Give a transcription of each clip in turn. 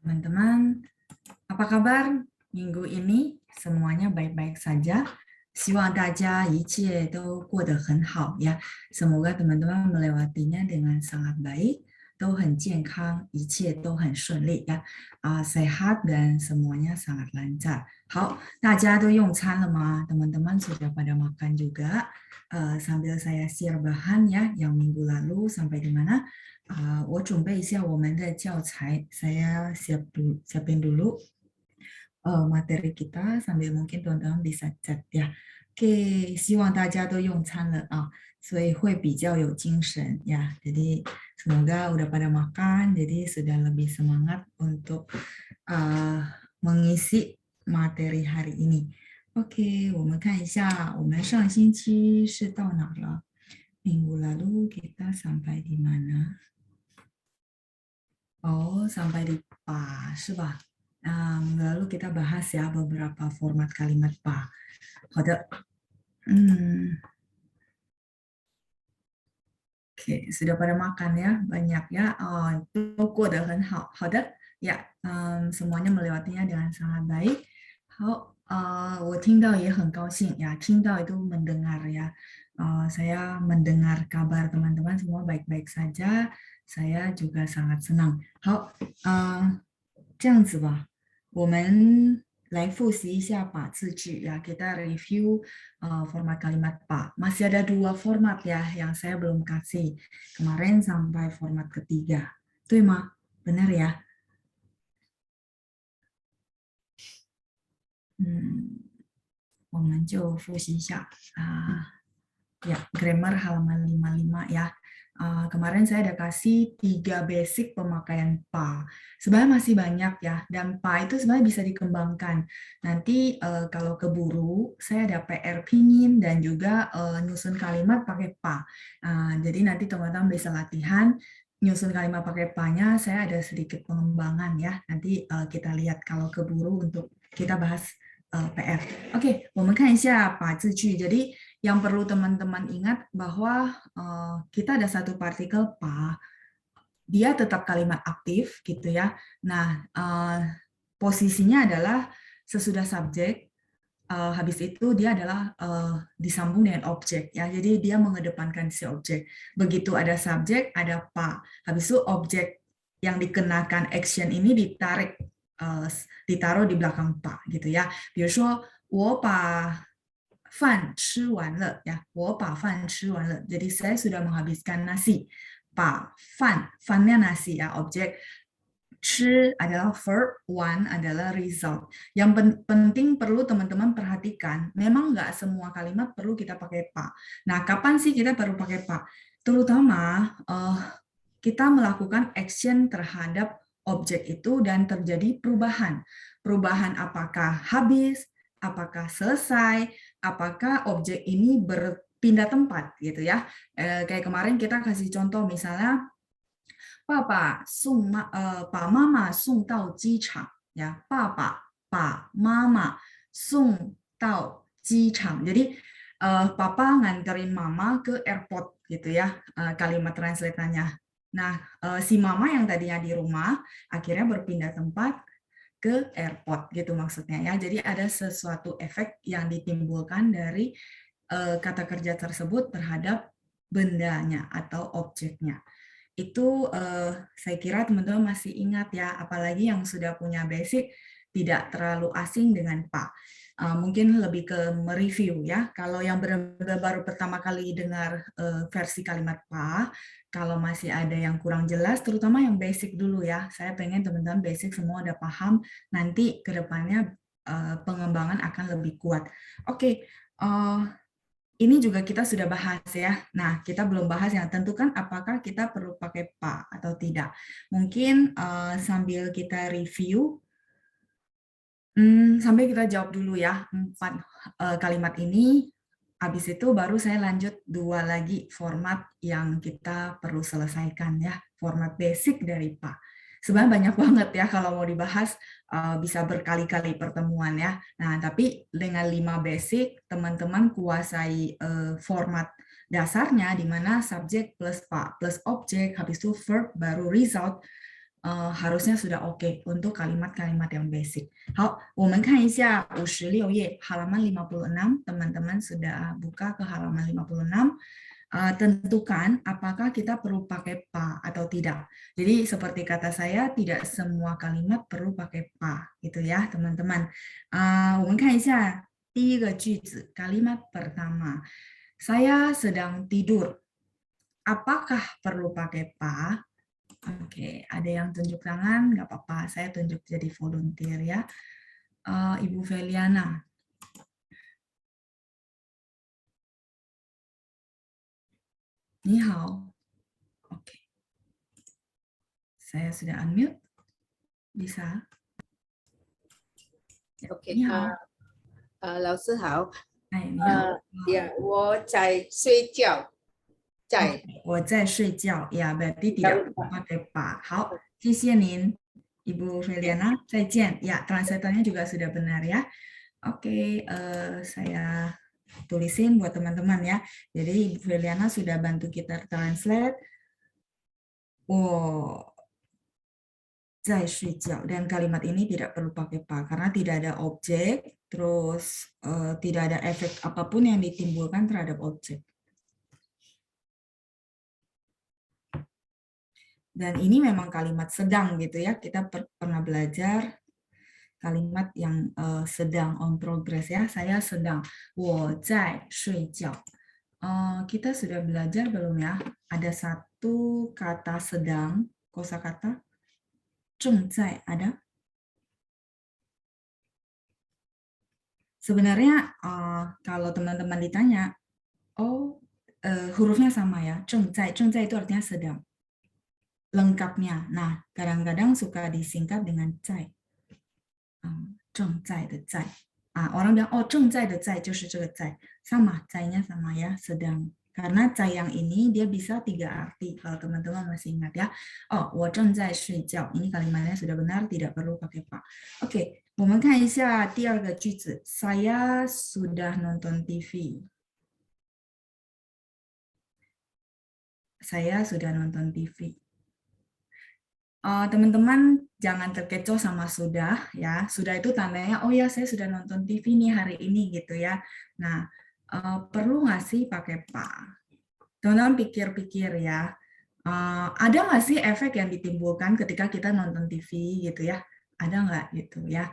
Teman-teman, apa kabar minggu ini? Semuanya baik-baik saja. 希望大家一切都过得很好 ya. Semoga teman-teman melewatinya dengan sangat baik, 都很健康，一切都很顺利 ya. Sehat dan semuanya sangat lancar. 好，大家都用餐了吗？ Teman-teman sudah pada makan juga. Sambil saya share bahan ya, yang minggu lalu sampai di mana? 我准备一下我们的教材，saya siapin dulu materi kita sambil mungkin teman-teman bisa chat ya. Oke, 希望大家都用餐了啊，所以会比较有精神 ya. Jadi semoga udah pada makan, jadi sudah lebih semangat untuk mengisi materi hari ini. Oke, 我们看一下我们上星期是到哪了？minggu lalu kita sampai di mana? Oh, sampai di PA, 是吧? Lalu kita bahas ya beberapa format kalimat PA. 好的. Oke, sudah pada makan ya, banyak ya. Itu kode 很好. 好的, ya, semuanya melewatinya dengan sangat baik. 好, 我听到也很高兴 ya, 听到 itu mendengar ya. Saya mendengar kabar teman-teman semua baik-baik saja. Saya juga sangat senang. 好, 这样子吧，我们来复习一下把字句 ya. Kita review format kalimat Pak. Masih ada 2 format ya yang saya belum kasih. Kemarin sampai format ketiga. 对吗? Benar ya? 我们就复习一下 ya, grammar halaman 55 ya. Kemarin saya ada kasih 3 basic pemakaian PA. Sebenarnya masih banyak ya, dan PA itu sebenarnya bisa dikembangkan. Nanti kalau keburu, saya ada PR pingin dan juga nyusun kalimat pakai PA. Jadi nanti teman-teman bisa latihan, nyusun kalimat pakai PA-nya, saya ada sedikit pengembangan ya. Nanti kita lihat kalau keburu untuk kita bahas PR. Oke, 我们看一下把字句. Jadi yang perlu teman-teman ingat bahwa kita ada satu partikel pa, dia tetap kalimat aktif gitu ya. Nah, posisinya adalah sesudah subjek, habis itu dia adalah disambung dengan objek ya. Jadi dia mengedepankan si objek. Begitu ada subjek, ada pa. Habis itu objek yang dikenakan action ini ditaruh di belakang pa gitu ya. 比如说我把饭吃完了 ya, 我把饭吃完了. Jadi saya sudah menghabiskan nasi. 把饭nya nasi ya, objek. 吃 adalah verb, 完 adalah result. Yang penting perlu teman-teman perhatikan, memang nggak semua kalimat perlu kita pakai pa. Nah, kapan sih kita perlu pakai pa? Terutama kita melakukan action terhadap objek itu dan terjadi perubahan. Perubahan apakah habis, apakah selesai, apakah objek ini berpindah tempat gitu ya. Kayak kemarin kita kasih contoh misalnya 爸爸送把妈妈送到机场 ya. 爸爸把妈妈送到机场. Jadi papa nganterin mama ke airport gitu ya, kalimat translate-nya. Nah, si mama yang tadinya di rumah akhirnya berpindah tempat ke airport gitu maksudnya ya. Jadi ada sesuatu efek yang ditimbulkan dari kata kerja tersebut terhadap bendanya atau objeknya. Itu saya kira teman-teman masih ingat ya, apalagi yang sudah punya basic tidak terlalu asing dengan PA. Mungkin lebih ke mereview ya. Kalau yang benar-benar baru pertama kali dengar versi kalimat PA, kalau masih ada yang kurang jelas, terutama yang basic dulu ya. Saya pengen teman-teman basic semua udah paham, nanti ke depannya pengembangan akan lebih kuat. Oke, ini juga kita sudah bahas ya. Nah, kita belum bahas yang tentukan apakah kita perlu pakai pa atau tidak. Mungkin sambil kita review, sampai kita jawab dulu ya 4 kalimat ini. Habis itu baru saya lanjut 2 lagi format yang kita perlu selesaikan ya. Format basic dari pa. Sebenarnya banyak banget ya kalau mau dibahas, bisa berkali-kali pertemuan ya. Nah, tapi dengan 5 basic, teman-teman kuasai format dasarnya di mana subjek plus pa plus objek, habis itu verb baru result. harusnya sudah oke untuk kalimat-kalimat yang basic. 好，我们看一下56页 halaman 56, teman-teman sudah buka ke halaman 56. Tentukan apakah kita perlu pakai pa atau tidak. Jadi seperti kata saya, tidak semua kalimat perlu pakai pa, gitu ya teman-teman. 我们看一下第一个句子, kalimat pertama. Saya sedang tidur. Apakah perlu pakai pa? Oke, ada yang tunjuk tangan, nggak apa-apa. Saya tunjuk jadi volunteer ya. Ibu Feliana. Ni hao. Oke. Saya sudah unmute. Bisa? OK，你好，老师好，哎，你好。我在睡觉，在 我在睡觉呀，berarti tidak pakai pa. 好，谢谢您，Ibu Feliana. 再见. Ya, translatornya juga sudah benar ya. Oke, saya tulisin buat teman-teman ya. Jadi Ibu Feliana sudah bantu kita translate. 我在睡觉, dan kalimat ini tidak perlu pakai pa karena tidak ada objek, terus tidak ada efek apapun yang ditimbulkan terhadap objek. Dan ini memang kalimat sedang gitu ya. Kita pernah belajar kalimat yang sedang, on progress ya. Saya sedang. 我在睡觉. Kita sudah belajar belum ya? Ada satu kata sedang, kosakata 正在, ada? Sebenarnya kalau teman-teman ditanya, hurufnya sama ya, 正在itu artinya sedang. Lengkapnya. Nah, kadang-kadang suka disingkat dengan 在. 正在的在. Orang bilang, 正在的在就是这个在. Sama, 在-nya sama ya, sedang. Karena 在 yang ini dia bisa 3 arti. Kalau teman-teman masih ingat ya. 我正在睡觉. Ini kalimatnya sudah benar, tidak perlu pakai pa. Oke, 我们看一下第二个句子. Saya sudah nonton TV. Saya sudah nonton TV. Teman-teman jangan terkecoh sama sudah ya. Sudah itu tandanya, oh ya saya sudah nonton TV nih hari ini gitu ya. Nah, perlu nggak sih pakai pa? Teman-teman pikir-pikir ya. Ada nggak sih efek yang ditimbulkan ketika kita nonton TV gitu ya? Ada nggak gitu ya?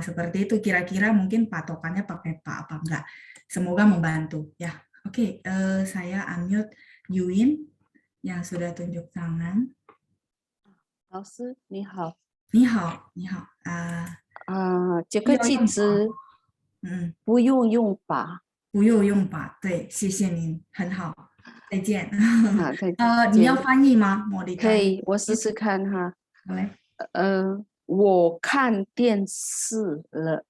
Seperti itu kira-kira mungkin patokannya pakai pa apa enggak? Semoga membantu ya. Oke, saya unmute Yuin yang sudah tunjuk tangan. 老师你好，你好，你好，这个句子不用用把，不用用把，对，谢谢您，很好，再见。再见。你要翻译吗？茉莉可以，我试试看哈。好嘞。我看电视了。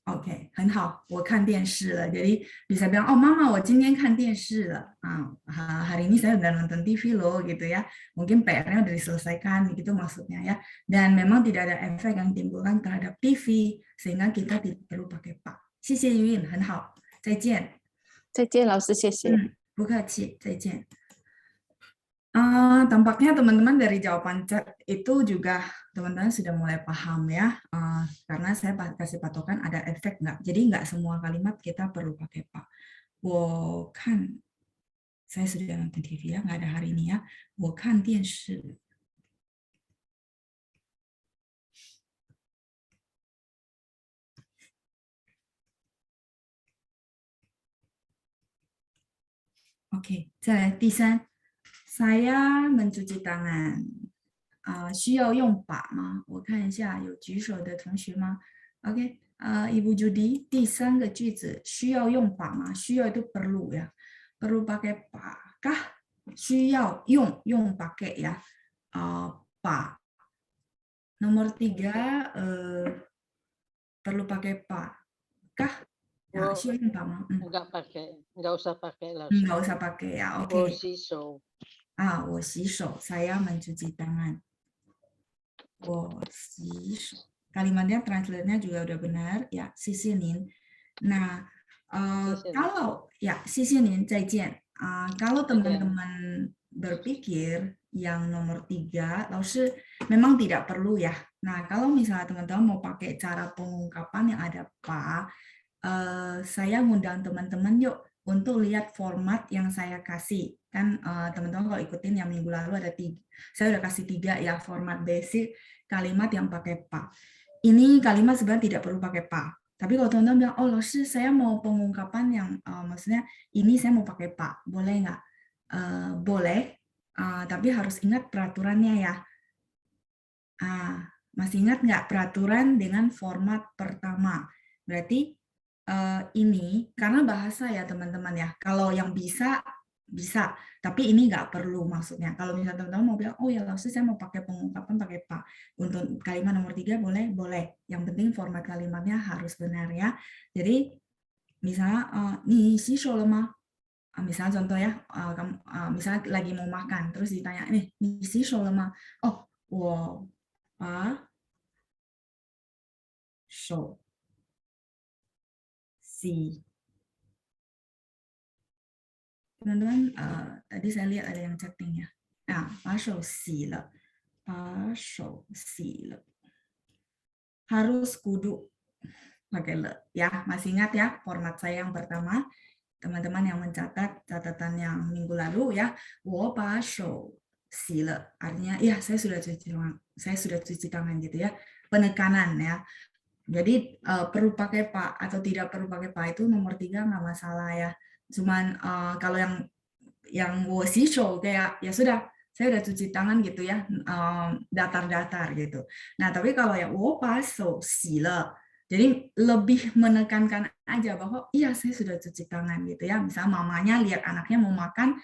OK， 很好，我看电视了. Jadi bisa bilang, mama, 我今天看电视了. Hari ini saya udah nonton TV loh, gitu ya. Mungkin PR-nya udah diselesaikan, gitu maksudnya ya. Dan memang tidak ada efek yang timbulkan terhadap TV, sehingga kita tidak perlu pakai pa. 谢谢Yun，很好，再见。再见，老师，谢谢。不客气，再见。Tampaknya teman-teman dari jawaban chat itu juga teman-teman sudah mulai paham ya, karena saya kasih patokan ada efek nggak. Jadi nggak semua kalimat kita perlu pakai pa. 我看, saya sudah nonton TV ya, nggak ada hari ini ya. 我看电视. Oke, 再来第三. Saya mencuci tangan. 需要用把吗？我看一下有举手的同学吗 ？OK， Ibu Judy， 第三个句子需要用把吗？需要 itu perlu ya, perlu pakai pa kah? 需要用 pakai ya, pa. Nomor 3, perlu pakai pa kah? Nah, 需要用把吗？ Enggak pakai, enggak usah pakai langsung. Enggak usah pakai ya, oke. 我洗手. 我洗手, saya mencuci tangan. 我洗手. Kalimatnya, translate-nya juga udah benar. Ya, 谢谢您. Nah, kalau, ya, 谢谢您, 再见. Kalau teman-teman berpikir yang nomor 3, lalu memang tidak perlu ya. Nah, kalau misalnya teman-teman mau pakai cara pengungkapan yang ada pa, saya ngundang teman-teman yuk untuk lihat format yang saya kasih. Kan teman-teman kalau ikutin yang minggu lalu ada 3, saya udah kasih 3 ya format basic kalimat yang pakai pa. Ini kalimat sebenarnya tidak perlu pakai pa. Tapi kalau teman-teman bilang, oh Loshi, saya mau pengungkapan yang maksudnya ini saya mau pakai pa, boleh nggak? Boleh, tapi harus ingat peraturannya ya. Masih ingat nggak peraturan dengan format pertama? Berarti ini karena bahasa ya teman-teman ya. Kalau yang bisa, tapi ini nggak perlu maksudnya. Kalau misalnya teman-teman mau bilang, oh ya langsung saya mau pakai pengungkapan pakai pa. Untuk kalimat nomor 3 boleh, boleh. Yang penting format kalimatnya harus benar ya. Jadi misalnya, nih si mah. Misalnya contoh ya, misalnya lagi mau makan, terus ditanya, nih, nih si mah. Oh, wow, show si. Teman-teman, tadi saya lihat ada yang chatting ya. Nah, 把手洗了，把手洗了。Harus kudu pakai le ya. Masih ingat ya format saya yang pertama? Teman-teman yang mencatat catatan yang minggu lalu ya, 我把手洗了 artinya ya saya sudah cuci tangan gitu ya, penekanan ya. Jadi perlu pakai pa atau tidak perlu pakai pa itu nomor 3 nggak masalah ya. Cuman kalau yang 我洗手 kayak ya sudah saya udah cuci tangan gitu ya, datar-datar gitu. Nah tapi kalau ya 我把手洗了 jadi lebih menekankan aja bahwa iya saya sudah cuci tangan gitu ya. Misalnya mamanya lihat anaknya mau makan,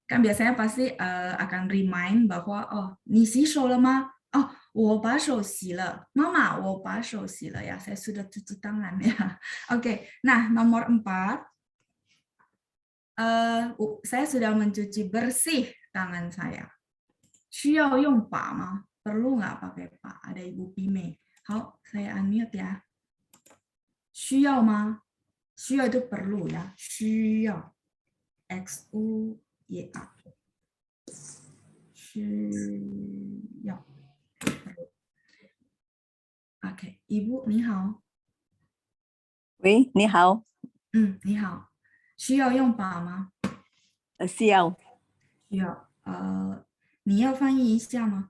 kan biasanya pasti akan remind bahwa oh, 你洗手了吗? Oh, 我把手洗了. Mama, 我把手洗了 ya. Saya sudah cuci tangan ya. Oke. Nah, nomor 4. Saya sudah mencuci bersih tangan saya. 需要用把吗? Perlu nggak pakai pa? Ada Ibu Pime. 好， saya unmute ya. 需要吗？需要 itu perlu ya. 需要 XUYA 需要 perlu. Oke, Ibu 你好。喂，你好。你好。需要用把吗？需要。需要。你要翻译一下吗？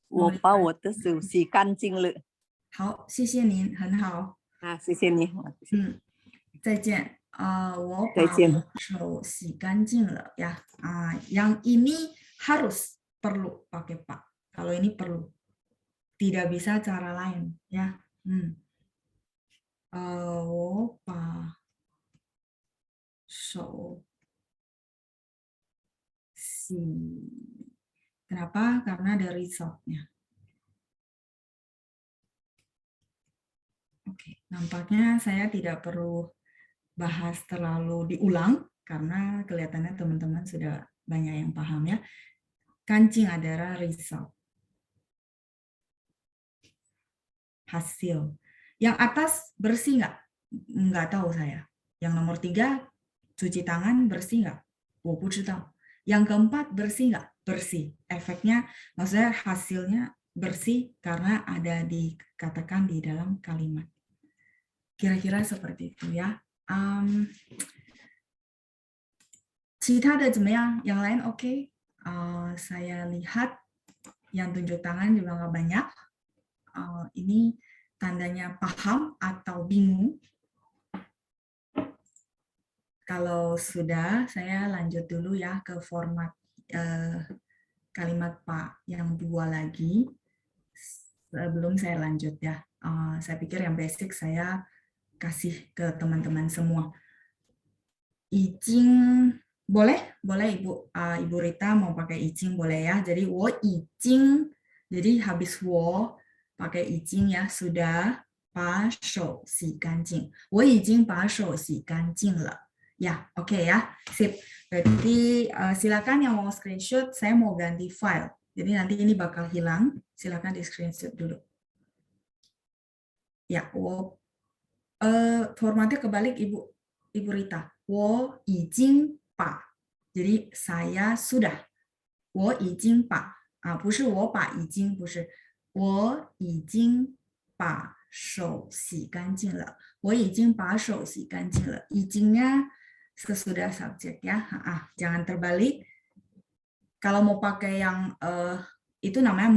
我把我的手洗干净了。好，谢谢您，很好。谢谢你。再见。我把再见。手洗干净了ya. Yang ini harus perlu pakai pa. Kalau ini perlu. Tidak bisa cara lain ya. 我把手洗. Kenapa? Karena ada resultnya. Oke, nampaknya saya tidak perlu bahas terlalu diulang karena kelihatannya teman-teman sudah banyak yang paham ya. Kancing adalah result. Hasil. Yang atas bersih nggak? Nggak tahu saya. Yang nomor 3, cuci tangan bersih nggak? 我不知道. Yang keempat bersih nggak? Bersih. Efeknya, maksudnya hasilnya bersih karena ada dikatakan di dalam kalimat. Kira-kira seperti itu ya. 其他的怎么样? Yang lain oke? Saya lihat yang tunjuk tangan juga nggak banyak. Ini tandanya paham atau bingung. Kalau sudah, saya lanjut dulu ya ke format kalimat Pak yang 2 lagi. Sebelum saya lanjut ya. Saya pikir yang basic saya kasih ke teman-teman semua. Ijing boleh? Boleh Ibu Rita mau pakai ijing boleh ya. Jadi 我已经 jadi habis 我 pakai ijing ya sudah 把手洗干净. 我已经把手洗干净了. Ya, oke ya. Sip. Berarti silakan yang mau screenshot, saya mau ganti file. Jadi nanti ini bakal hilang. Silakan di screenshot dulu. Ya, formatnya kebalik Ibu Rita. 我已经把. Jadi saya sudah，我已经把啊，不是我把已经，不是，我已经把手洗干净了，我已经把手洗干净了。已经nya sesudah subjek ya, jangan terbalik. Kalau mau pakai yang itu namanya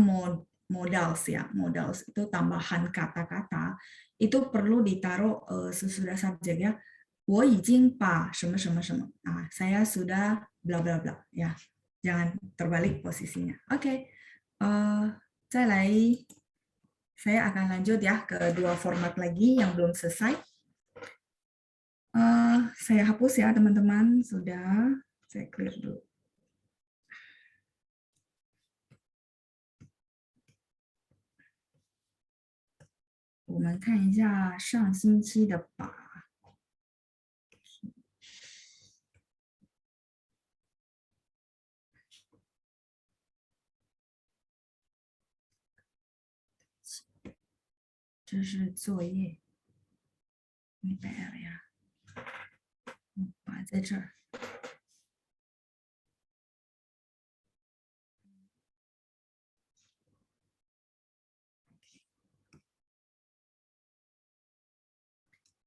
modals ya, modals itu tambahan kata-kata itu perlu ditaruh sesudah subjek ya. 我已经把什么什么什么 saya sudah bla bla bla ya, jangan terbalik posisinya. Oke, 再来 saya akan lanjut ya ke dua format lagi yang belum selesai. Saya hapus ya teman-teman, sudah saya clear dulu. Kita lihat minggu lalu把 这是作业，你PR呀，把在这儿。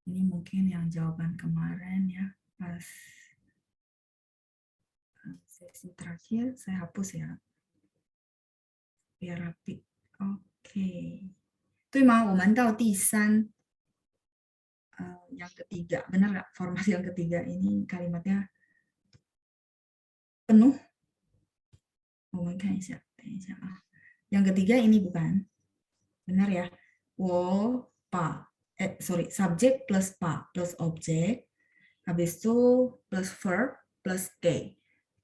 Ini mungkin yang jawaban kemarin ya, pas sesi terakhir saya hapus ya, biar rapi. Oke. 对吗？我们到第三 yang ketiga, benar nggak? Formasi yang ketiga ini kalimatnya penuh. 我们看一下，等一下啊。Yang ketiga ini bukan, benar ya? 我把 subjek plus 把 plus objek, habis itu plus verb plus K.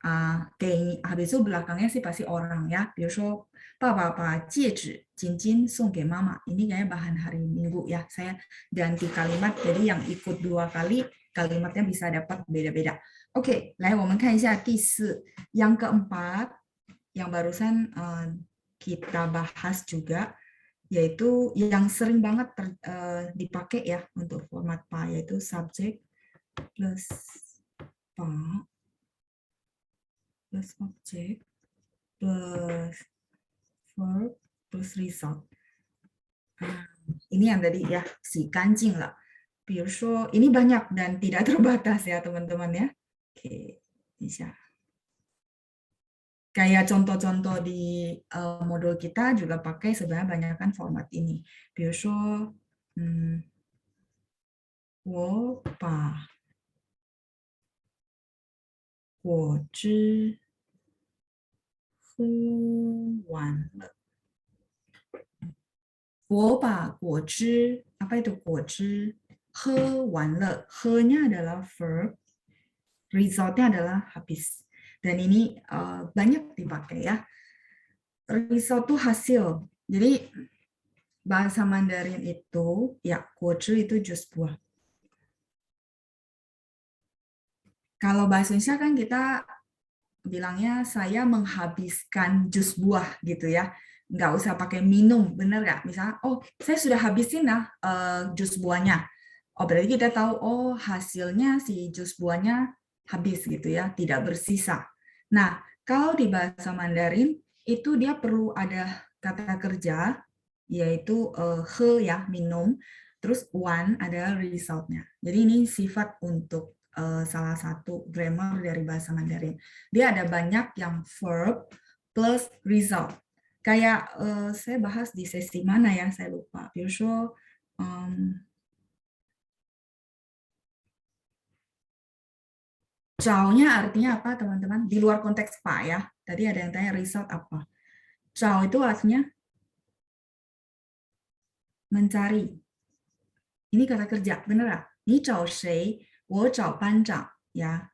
Habis itu belakangnya sih pasti orang ya. 比如说爸爸把戒指晶晶送给妈妈. Ini kayaknya bahan hari Minggu ya. Saya ganti kalimat jadi yang ikut dua kali kalimatnya bisa dapat beda-beda. Oke, 来我们看一下第四, yang keempat yang barusan kita bahas juga, yaitu yang sering banget dipakai ya untuk format PA, yaitu subjek plus PA plus objek plus verb plus result. Ini yang tadi ya, si kancing lah. 比如说 ini banyak dan tidak terbatas ya teman-teman ya. Oke, bisa. Kayak contoh-contoh di modul kita juga pakai sebenarnya banyak kan format ini. 比如说我把果汁喝完了。我把果汁 apa itu 果汁 喝完了. He-nya adalah verb, result-nya adalah habis. Dan ini banyak dipakai ya. Result itu hasil. Jadi bahasa Mandarin itu ya, 果汁 itu jus buah. Kalau bahasa Indonesia kan kita bilangnya saya menghabiskan jus buah gitu ya. Nggak usah pakai minum, bener nggak? Misalnya, oh saya sudah habisin jus buahnya. Oh berarti kita tahu, oh hasilnya si jus buahnya habis gitu ya, tidak bersisa. Nah, kalau di bahasa Mandarin itu dia perlu ada kata kerja, yaitu he ya, minum, terus wan adalah resultnya. Jadi ini sifat untuk salah satu grammar dari bahasa Mandarin. Dia ada banyak yang verb plus result. Kayak saya bahas di sesi mana ya, saya lupa. 比如说 Cao-nya artinya apa teman-teman? Di luar konteks Pak ya. Tadi ada yang tanya result apa. Cao itu artinya mencari. Ini kata kerja, bener nggak? Ni cao shei, wo cao banzhang ya.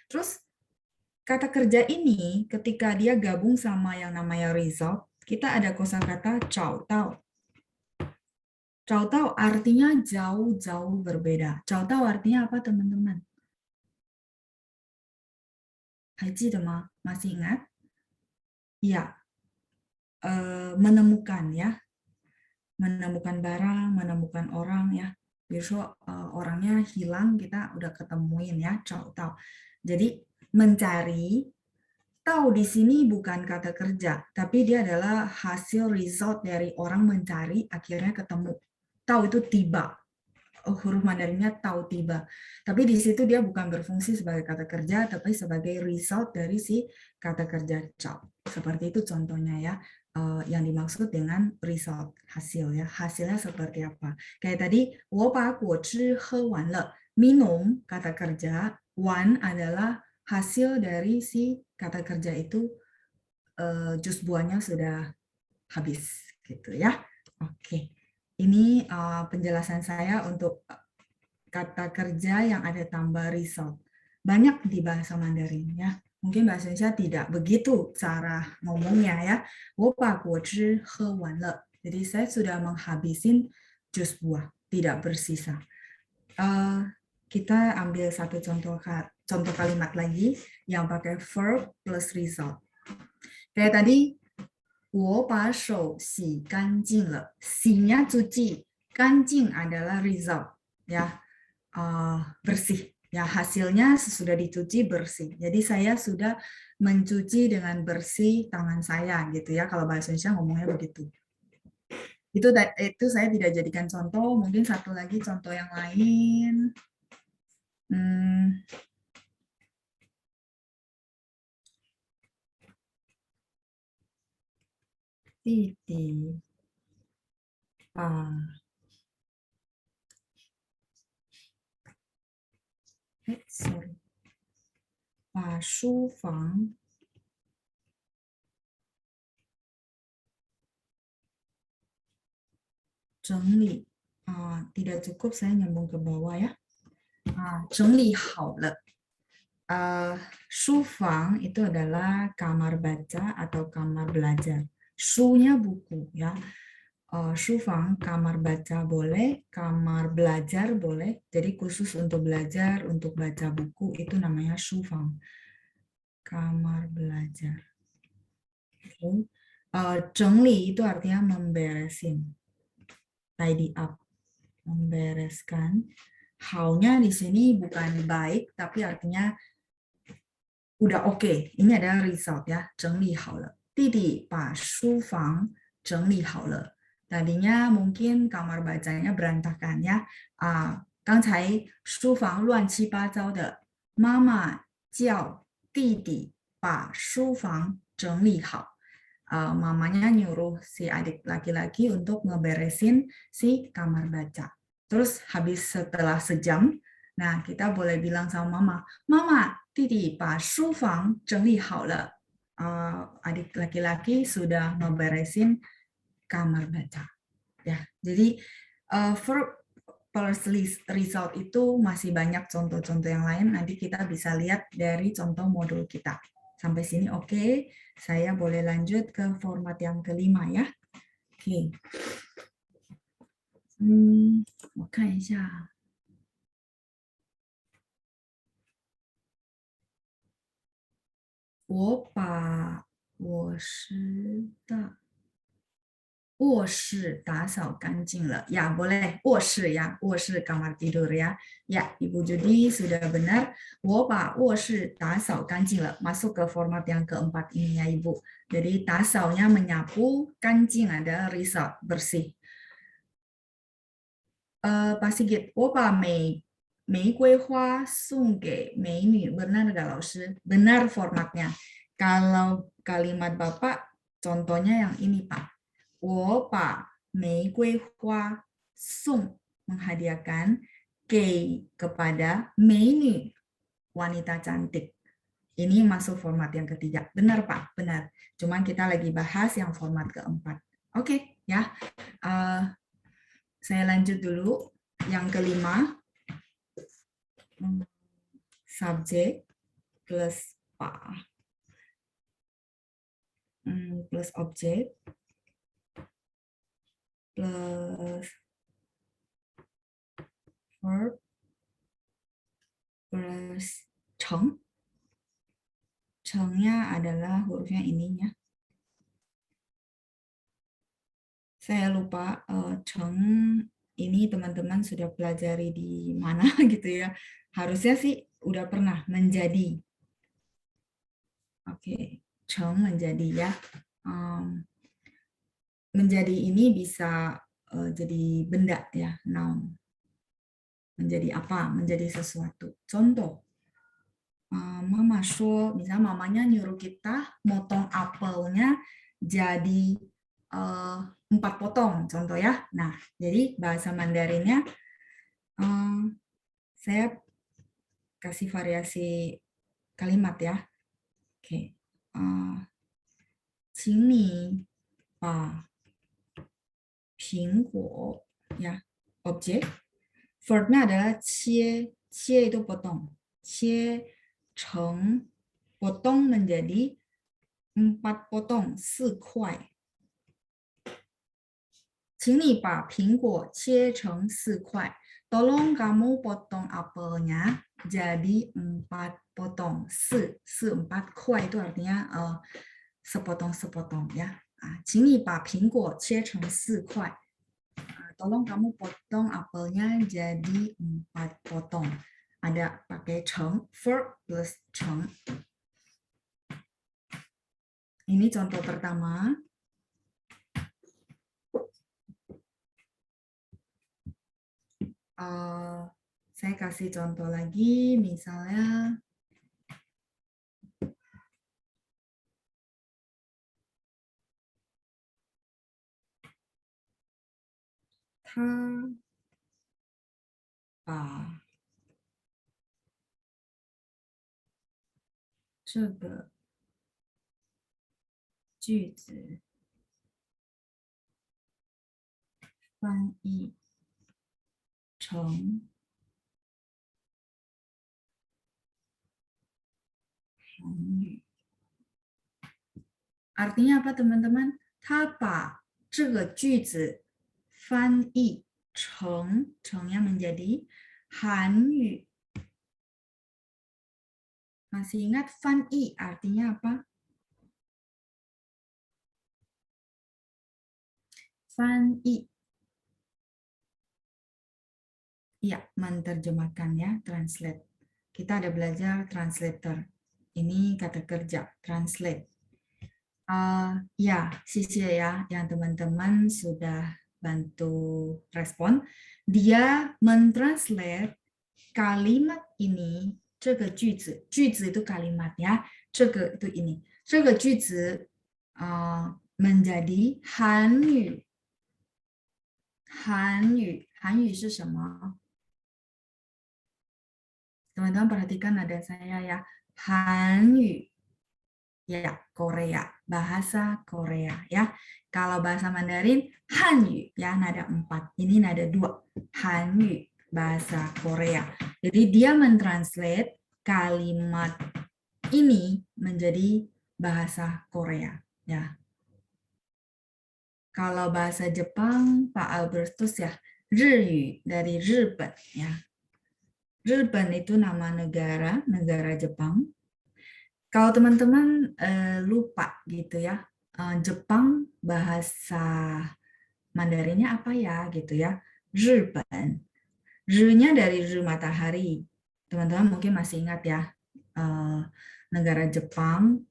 Terus kata kerja ini ketika dia gabung sama yang namanya result, kita ada kosakata cao tao. Cao tao artinya jauh-jauh berbeda. Cao tao artinya apa teman-teman? 还记得吗? Masih ingat? Ya, menemukan ya, menemukan barang, menemukan orang ya. Biasanya orangnya hilang, kita udah ketemuin ya, 找到. Jadi mencari. Tahu di sini bukan kata kerja, tapi dia adalah hasil result dari orang mencari akhirnya ketemu. Tahu itu tiba. Huruf Mandarinnya tahu tiba. Tapi di situ dia bukan berfungsi sebagai kata kerja, tapi sebagai result dari si kata kerja cao. Seperti itu contohnya ya, yang dimaksud dengan result, hasil ya. Hasilnya seperti apa? Kayak tadi, 我把果汁喝完了. Minum, kata kerja, wan adalah hasil dari si kata kerja itu, jus buahnya sudah habis gitu ya. Oke. Ini penjelasan saya untuk kata kerja yang ada tambah result. Banyak di bahasa Mandarin ya. Mungkin bahasa Indonesia tidak begitu cara ngomongnya ya. 我把果汁喝完了. Jadi saya sudah menghabisin jus buah, tidak bersisa. Kita ambil satu contoh kalimat lagi yang pakai verb plus result. Kayak tadi, 我把手洗干净了. 洗nya cuci, 干净 adalah result, ya, bersih. Ya, hasilnya sesudah dicuci bersih. Jadi saya sudah mencuci dengan bersih tangan saya, gitu ya. Kalau bahasa Indonesia ngomongnya begitu. Itu saya tidak jadikan contoh. Mungkin satu lagi contoh yang lain. Titi. Sorry. 把书房整理. Tidak cukup saya nyambung ke bawah ya. 整理好了. 书房 itu adalah kamar baca atau kamar belajar. Shu-nya buku ya. 书房 kamar baca boleh, kamar belajar boleh. Jadi khusus untuk belajar, untuk baca buku itu namanya 书房. Kamar belajar. Okay. 整理 itu artinya memberesin. Tidy up. Membereskan. How-nya di sini bukan baik, tapi artinya udah oke. Ini adalah result ya. 整理好了. 弟弟把书房整理好了. Tadinya mungkin kamar bacanya berantakan ya. 刚才书房乱七八糟的. 妈妈叫弟弟把书房整理好. Mamanya nyuruh si adik laki-laki untuk ngeberesin si kamar baca. Terus habis setelah sejam, nah kita boleh bilang sama mama, Mama, 弟弟把书房整理好了. Adik laki-laki sudah ngeberesin kamar baca. Ya, jadi verb plus result itu masih banyak contoh-contoh yang lain. Nanti kita bisa lihat dari contoh modul kita. Sampai sini oke. Saya boleh lanjut ke format yang kelima ya. Oke. 我看一下。我把我的卧室打扫干净了. Ya, boleh. 卧室ya. 卧室 kamar tidur ya. Ya, Ibu Judi sudah benar. 我把卧室打扫干净了. Masuk ke format yang keempat ini ya, Ibu. Jadi, 打扫nya menyapu, 干净 ada result, bersih. Pak Sigit, 我把玫瑰花送给美女. Benar nggak, 老师? Benar formatnya. Kalau kalimat Bapak, contohnya yang ini, Pak. 我把玫瑰花送 menghadiahkan kepada 美女 wanita cantik. Ini masuk format yang ketiga. Benar, Pak? Benar. Cuman kita lagi bahas yang format keempat. Oke, ya. Saya lanjut dulu. Yang kelima. Subjek plus plus objek plus verb plus 成. 成nya adalah hurufnya ininya. Saya lupa 成 ini teman-teman sudah pelajari di mana gitu ya. Harusnya sih udah pernah menjadi. Oke, Cheng menjadi ya. Menjadi ini bisa jadi benda ya, noun. Menjadi apa? Menjadi sesuatu. Contoh, Mama show, misalnya mamanya nyuruh kita motong apelnya jadi 4 potong, contoh ya. Nah, jadi bahasa Mandarinnya saya kasih variasi kalimat ya. Oke. 请你把苹果 ya, objek. Verb-nya adalah 切，切 itu potong. 切成 potong menjadi 4 potong, 4块。请你把苹果切成4块。Tolong kamu potong apelnya jadi 4 potong. 4, 4 块 itu artinya sepotong-sepotong ya. 请你把苹果切成4块。Tolong kamu potong apelnya jadi 4 potong. Ada pakai cheng, verb plus cheng. Ini contoh pertama. Saya kasih contoh lagi, misalnya他把这个句子翻译成韩语。Artinya apa teman-teman? 他把这个句子翻译成 yang menjadi 韩语。Masih ingat 翻译 artinya apa? 翻译 ya, menerjemahkan ya, translate. Kita ada belajar translator. Ini kata kerja, translate. Ya, sisi ya yang teman-teman sudah bantu respon. Dia mentranslate kalimat ini, 这个句子，句子 itu kalimat ya, 这个 itu ini. 这个句子 menjadi 韩语。韩语，韩语是什么？ Teman-teman perhatikan nada saya ya. 韩语 ya, Korea, bahasa Korea ya. Kalau bahasa Mandarin, Hanyu ya, nada 4. Ini nada 2. Hanyu, bahasa Korea. Jadi dia mentranslate kalimat ini menjadi bahasa Korea ya. Kalau bahasa Jepang, Pak Albertus ya, Ryu dari Riben ya. Riben itu nama negara, negara Jepang. Kalau teman-teman lupa gitu ya, Jepang bahasa Mandarinnya apa ya gitu ya, Riben. R-nya dari R matahari. Teman-teman mungkin masih ingat ya, negara Jepang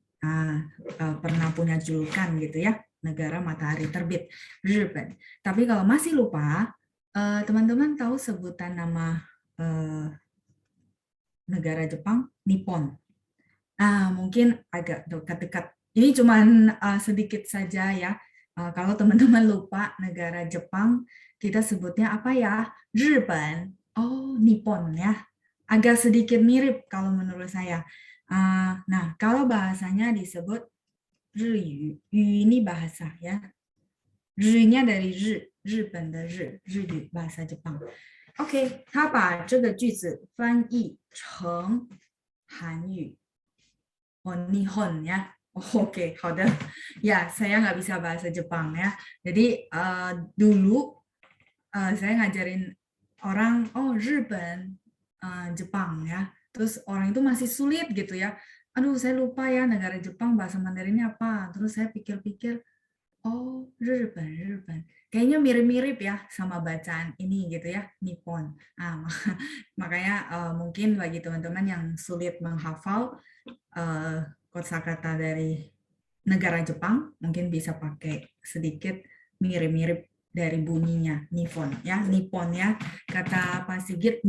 pernah punya julukan gitu ya, negara matahari terbit, Riben. Tapi kalau masih lupa, teman-teman tahu sebutan nama negara Jepang, Nippon. Mungkin agak dekat-dekat. Ini cuma sedikit saja ya. Kalau teman-teman lupa negara Jepang, kita sebutnya apa ya? Riben. Oh, Nippon ya. Agak sedikit mirip kalau menurut saya. Nah, kalau bahasanya disebut Riyu. Yu ini bahasa ya. Ri-nya dari Ri, Riben de Ri, Riyu, bahasa Jepang. OK， 他把这个句子翻译成韩语。Nihon ya. Oke, 好的. Ya, saya nggak bisa bahasa Jepang ya. Jadi dulu saya ngajarin orang, Riben, Jepang ya. Terus orang itu masih sulit gitu ya. Aduh, saya lupa ya negara Jepang bahasa Mandarinnya apa. Terus saya pikir-pikir, oh, Riben. Kayaknya mirip-mirip ya sama bacaan ini gitu ya, Nippon. Makanya mungkin bagi teman-teman yang sulit menghafal, kosakata dari negara Jepang, mungkin bisa pakai sedikit mirip-mirip dari bunyinya, Nippon ya, Nippon ya. Kata Pak Sigit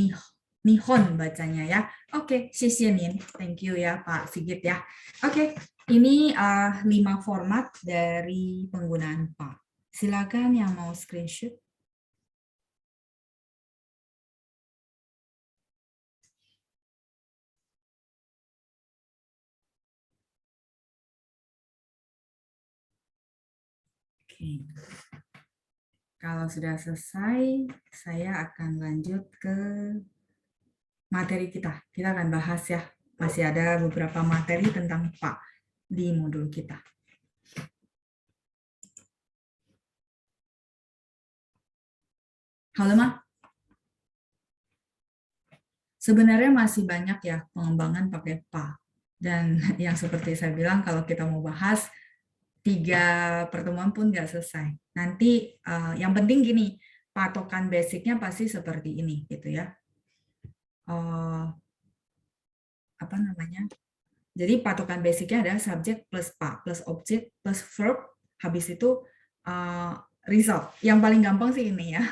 Nihon bacanya ya. Oke, Nin. Thank you ya Pak Sigit ya. Oke, ini 5 format dari penggunaan Pak. Silakan yang mau screenshot. Oke. Kalau sudah selesai, saya akan lanjut ke materi kita. Kita akan bahas ya. Masih ada beberapa materi tentang Pak di modul kita. Halo, Ma. Sebenarnya masih banyak ya pengembangan pakai Pak. Dan yang seperti saya bilang, kalau kita mau bahas, 3 pertemuan pun nggak selesai. Nanti yang penting gini, patokan basicnya pasti seperti ini gitu ya. Apa namanya? Jadi patokan basicnya adalah subjek plus pa plus objek plus verb, habis itu result. Yang paling gampang sih ini ya.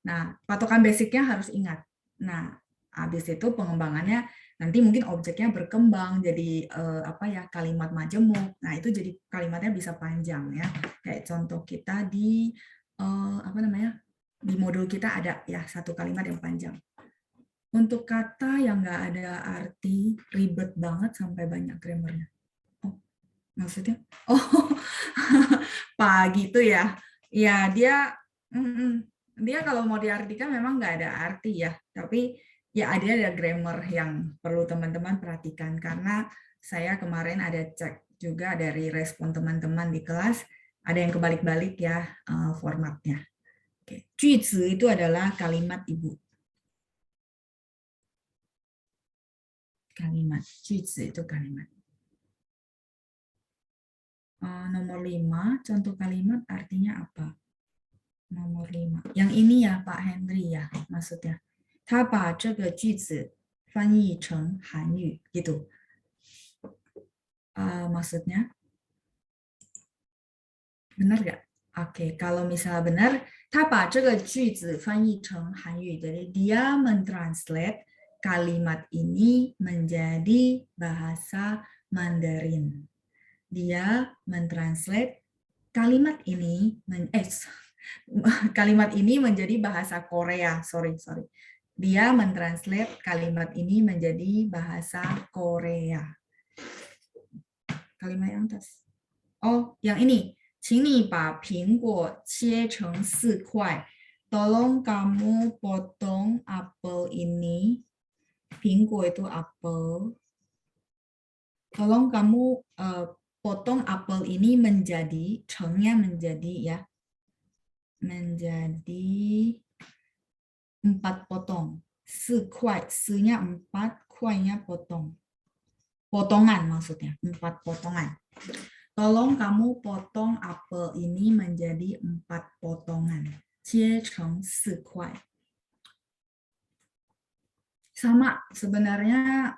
Nah, patokan basicnya harus ingat. Nah, habis itu pengembangannya nanti mungkin objeknya berkembang jadi apa ya, kalimat majemuk. Nah, itu jadi kalimatnya bisa panjang ya. Kayak contoh kita di apa namanya? Di modul kita ada ya satu kalimat yang panjang. Untuk kata yang nggak ada arti, ribet banget sampai banyak grammarnya. Oh, maksudnya? Oh, Pak gitu ya. Ya, dia kalau mau diartikan memang nggak ada arti ya. Tapi ya ada grammar yang perlu teman-teman perhatikan. Karena saya kemarin ada cek juga dari respon teman-teman di kelas, ada yang kebalik-balik ya formatnya. Oke. 句子 itu adalah kalimat ibu. Kalimat, 句子 itu kalimat. Nomor 5, contoh kalimat artinya apa? Nomor 5. Yang ini ya Pak Henry ya, maksudnya. 他把这个句子翻译成韩语 gitu. Maksudnya? Benar nggak? Oke, kalau misalnya benar, 他把这个句子翻译成韩语, jadi dia mentranslate kalimat ini menjadi bahasa Mandarin. Dia mentranslate kalimat ini kalimat ini menjadi bahasa Korea. Sorry. Dia mentranslate kalimat ini menjadi bahasa Korea. Kalimat yang atas. Oh, yang ini. 请你把苹果切成4块. Tolong kamu potong apel ini. 苹果 itu apel. Tolong kamu potong apel ini menjadi, 成nya menjadi ya. Menjadi 4 potong. 4 块, 4nya 4, 块nya potong. Potongan maksudnya, 4 potongan. Tolong kamu potong apel ini menjadi 4 potongan. 切成4块. Sama sebenarnya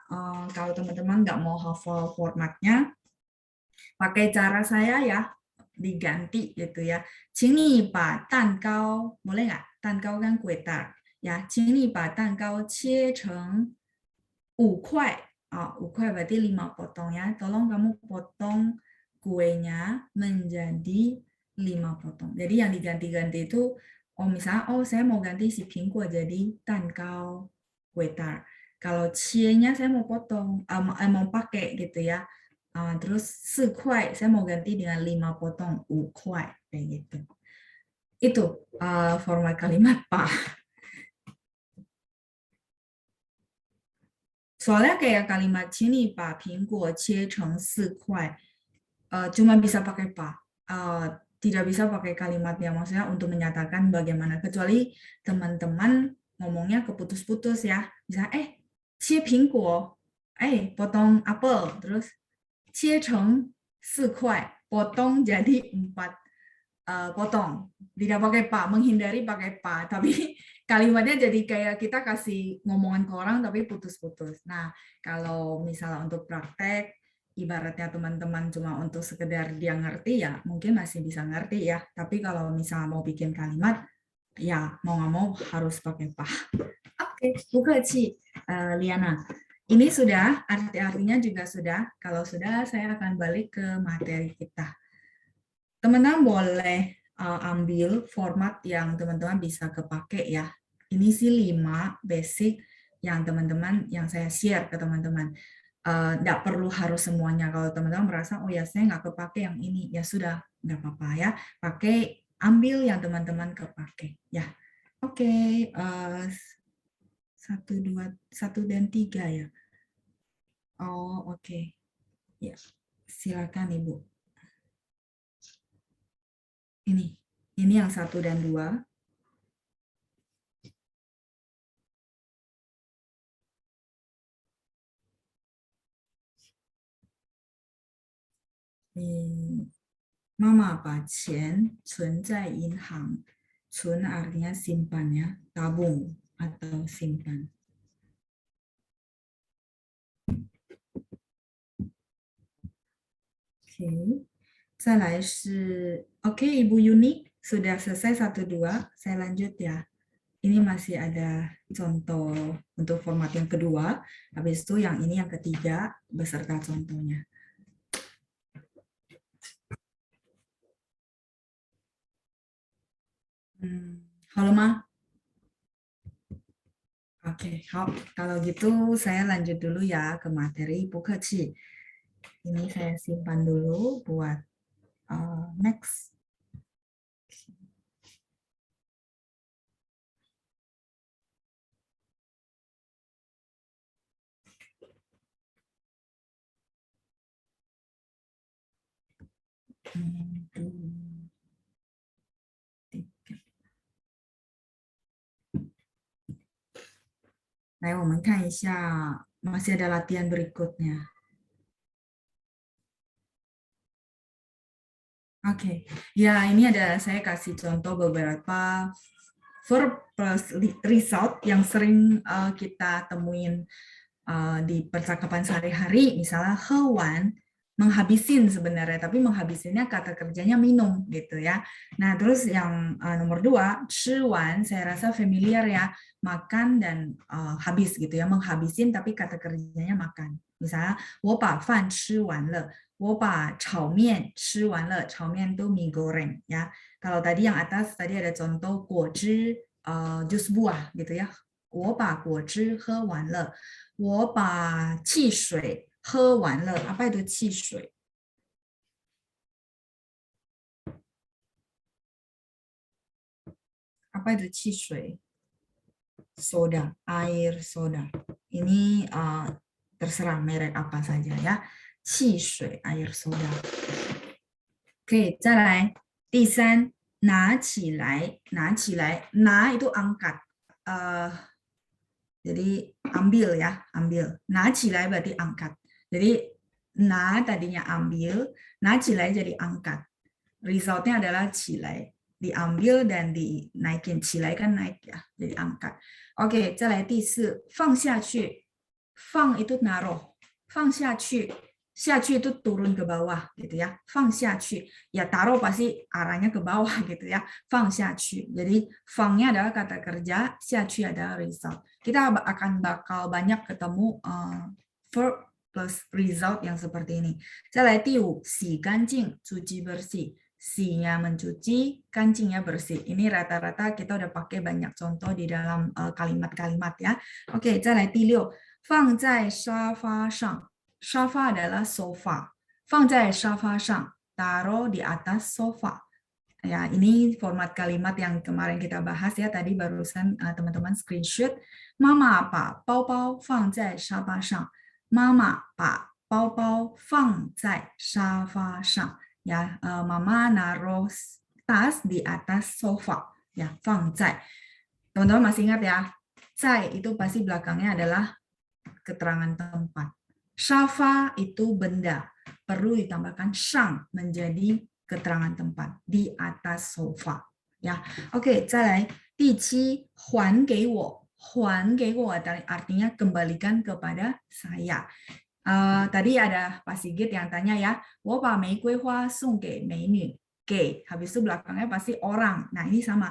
kalau teman-teman nggak mau hafal formatnya, pakai cara saya ya, diganti gitu ya. 请你把蛋糕, boleh nggak? 蛋糕 kan kue tart. Ya, 请你把蛋糕切成5块. 5块 berarti 5 potong ya. Tolong kamu potong kuenya menjadi 5 potong. Jadi yang diganti-ganti itu, misalnya, saya mau ganti si pingguo jadi 蛋糕 kue tart. Kalau cie-nya saya mau potong, mau pakai gitu ya. Terus 4 块, saya mau ganti dengan 5 potong 5 块kayak gitu. Itu format kalimat Pak. Soalnya kayak kalimat sini Pak, 苹果切成4块, cuma bisa pakai Pak. Tidak bisa pakai kalimatnya, maksudnya untuk menyatakan bagaimana. Kecuali teman-teman ngomongnya keputus-putus ya. Misalnya, 切苹果, potong apel, terus 切成4块, potong jadi 4 potong. Tidak pakai Pak, menghindari pakai Pak, tapi kalimatnya jadi kayak kita kasih ngomongan ke orang tapi putus-putus. Nah, kalau misalnya untuk praktek, ibaratnya teman-teman cuma untuk sekedar dia ngerti ya, mungkin masih bisa ngerti ya. Tapi kalau misalnya mau bikin kalimat, ya mau nggak mau harus pakai pah. Oke, buka Ci, Liana. Ini sudah, arti-artinya juga sudah. Kalau sudah, saya akan balik ke materi kita. Teman-teman boleh ambil format yang teman-teman bisa kepake ya. Ini sih 5 basic yang teman-teman, yang saya share ke teman-teman. Nggak perlu harus semuanya. Kalau teman-teman merasa, oh ya saya nggak kepake yang ini, ya sudah, nggak apa-apa ya. Pakai, ambil yang teman-teman kepake. Ya, oke. 1 dan 3 ya. Oh, oke. Ya, silakan Ibu. Ini yang 1 dan 2. Mama把钱存在银行. 存 artinya simpan ya, tabung atau simpan. Oke. 再来是 oke Ibu Yuni sudah selesai 1 2, saya lanjut ya. Ini masih ada contoh untuk format yang kedua, habis itu yang ini yang ketiga beserta contohnya. Halo Ma. Oke, kalau gitu saya lanjut dulu ya ke materi Bukeci. Ini saya simpan dulu buat next. Nah, 我们看一下 masih ada latihan berikutnya. Oke, ya ini ada saya kasih contoh beberapa verb plus result yang sering kita temuin di percakapan sehari-hari, misalnya hewan, menghabisin sebenarnya, tapi menghabisinnya kata kerjanya minum gitu ya. Nah terus yang nomor 2, 吃完, saya rasa familiar ya, makan dan habis gitu ya, menghabisin tapi kata kerjanya makan. Misalnya 我把饭吃完了, 我把炒面吃完了, 炒面itu mie goreng ya. Kalau tadi yang atas tadi ada contoh 果汁 jus buah gitu ya. 我把果汁喝完了，我把汽水喝完了。Apa itu 汽水？ Apa itu 汽水？ Soda, air soda. Ini terserah merek apa saja ya. 汽水 air soda. Oke, 再来第3，拿起来，拿起来，拿 itu angkat. Jadi ambil ya, ambil. 拿起来 berarti angkat. Jadi na tadinya ambil, 拿起来 jadi angkat. Resultnya adalah 起来, diambil dan dinaikin. 起来 kan naik ya, jadi angkat. Oke, 再来第4，放下去。放 itu naruh, 放下去。下去itu turun ke bawah gitu ya. 放下去 ya taruh pasti arahnya ke bawah gitu ya. 放下去. Jadi 放nya adalah kata kerja, 下去 adalah result. Kita akan bakal banyak ketemu verb plus result yang seperti ini. 再来第5，洗干净，cuci bersih. 洗nya mencuci, 干净nya bersih. Ini rata-rata kita udah pakai banyak contoh di dalam kalimat-kalimat ya. Oke, 再来第6，放在沙发上。沙发 adalah sofa. 放在沙发上, taruh di atas sofa. Ya, ini format kalimat yang kemarin kita bahas ya, tadi barusan teman-teman screenshot. Mama 把包包放在沙发上. Mama 把包包放在沙发上. Ya, mama naruh tas di atas sofa. Ya, 放在. Teman-teman masih ingat ya? 在 itu pasti belakangnya adalah keterangan tempat. Shafa itu benda, perlu ditambahkan shang menjadi keterangan tempat di atas sofa. Ya, oke, 再来第7，还给我，还给我 artinya kembalikan kepada saya. Tadi ada Pak Sigit yang tanya ya, 我把玫瑰花送给美女，给 habis itu belakangnya pasti orang. Nah ini sama,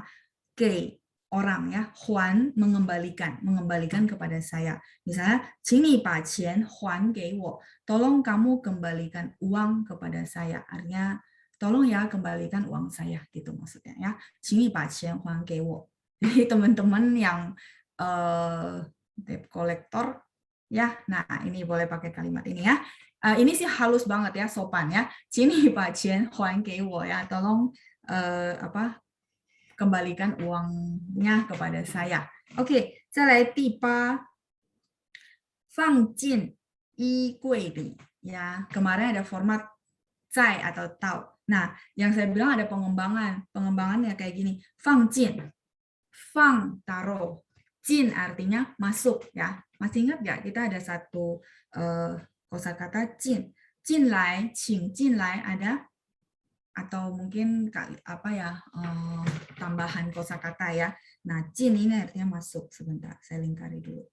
给 orang ya, 还 mengembalikan kepada saya. Misalnya, 请你把钱还给我, tolong kamu kembalikan uang kepada saya. Artinya tolong ya kembalikan uang saya gitu maksudnya ya. 请你把钱还给我. Jadi teman-teman yang debt collector ya, nah ini boleh pakai kalimat ini ya. Ini sih halus banget ya, sopan ya. 请你把钱还给我 ya, tolong kembalikan uangnya kepada saya. Oke, 再来第8，放进衣柜里 ya. Kemarin ada format 在 atau 到. Nah, yang saya bilang ada pengembangan. Pengembangannya kayak gini. 放进, 放 taruh, 进 artinya masuk ya. Masih ingat nggak kita ada satu kosakata 进. 进来, 请进来 ada, atau mungkin tambahan kosakata ya. Nah, 进 ini artinya masuk. Sebentar, saya lingkari dulu.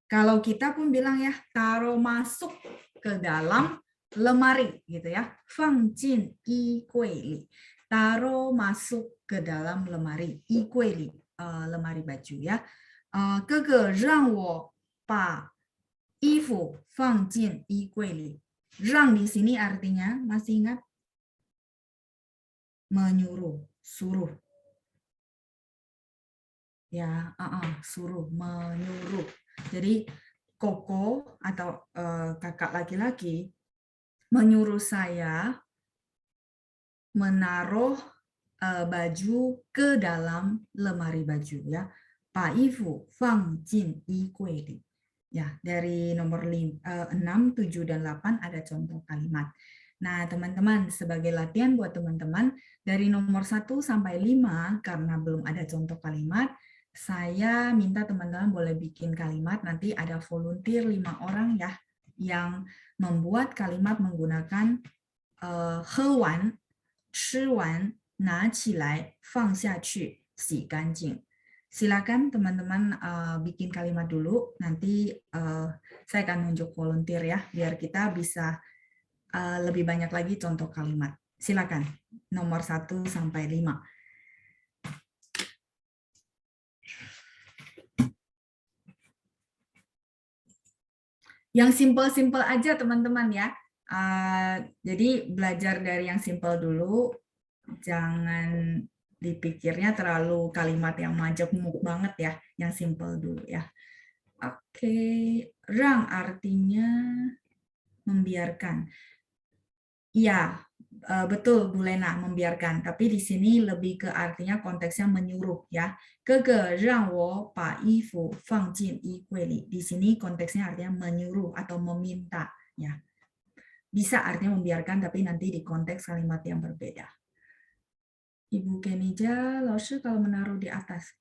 Kalau kita pun bilang ya, taruh masuk ke dalam lemari gitu ya. 放进衣柜里. Taruh masuk ke dalam lemari. 衣柜里, lemari baju ya. 哥哥让我把衣服放进衣柜里. Rang di sini artinya, masih ingat? Menyuruh, suruh. Ya, suruh, menyuruh. Jadi, Koko atau kakak laki-laki menyuruh saya menaruh baju ke dalam lemari baju. Ya, 把衣服放进衣柜里. Ya, dari nomor 6, 7, dan 8 ada contoh kalimat. Nah, teman-teman, sebagai latihan buat teman-teman, dari nomor 1 sampai 5, karena belum ada contoh kalimat, saya minta teman-teman boleh bikin kalimat, nanti ada volunteer 5 orang ya, yang membuat kalimat menggunakan 喝完, 吃完, 拿起来, 放下去, 洗干净. Silakan teman-teman bikin kalimat dulu, nanti saya akan nunjuk volunteer ya, biar kita bisa lebih banyak lagi contoh kalimat. Silakan, nomor 1 sampai 5. Yang simple-simple aja teman-teman ya. Jadi belajar dari yang simple dulu, jangan dipikirnya terlalu kalimat yang majemuk banget ya, yang simple dulu ya. Oke, rang artinya membiarkan. Iya, betul Bu Lena, membiarkan. Tapi di sini lebih ke artinya konteksnya menyuruh ya. 哥哥让我把衣服放进衣柜里. Di sini konteksnya artinya menyuruh atau meminta ya. Bisa artinya membiarkan, tapi nanti di konteks kalimat yang berbeda. Ibu Kenija, 老师 kalau menaruh di atas.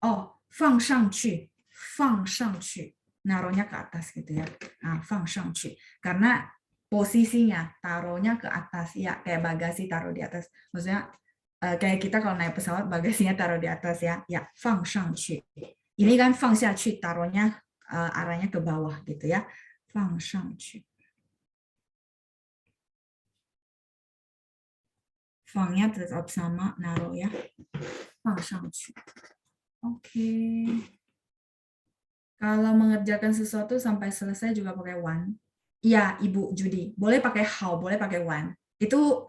Oh, 放上去, 放上去. Naruhnya ke atas gitu ya. Nah, 放上去. Karena posisinya taruhnya ke atas ya, kayak bagasi taruh di atas. Maksudnya kayak kita kalau naik pesawat bagasinya taruh di atas ya. Ya, 放上去. Ini kan 放下去, taruhnya arahnya ke bawah gitu ya. 放上去. Fangnya tetap sama, naruh ya. 放上去. Oke. Kalau mengerjakan sesuatu sampai selesai juga pakai one. Iya, Ibu Judi. Boleh pakai how, boleh pakai one. Itu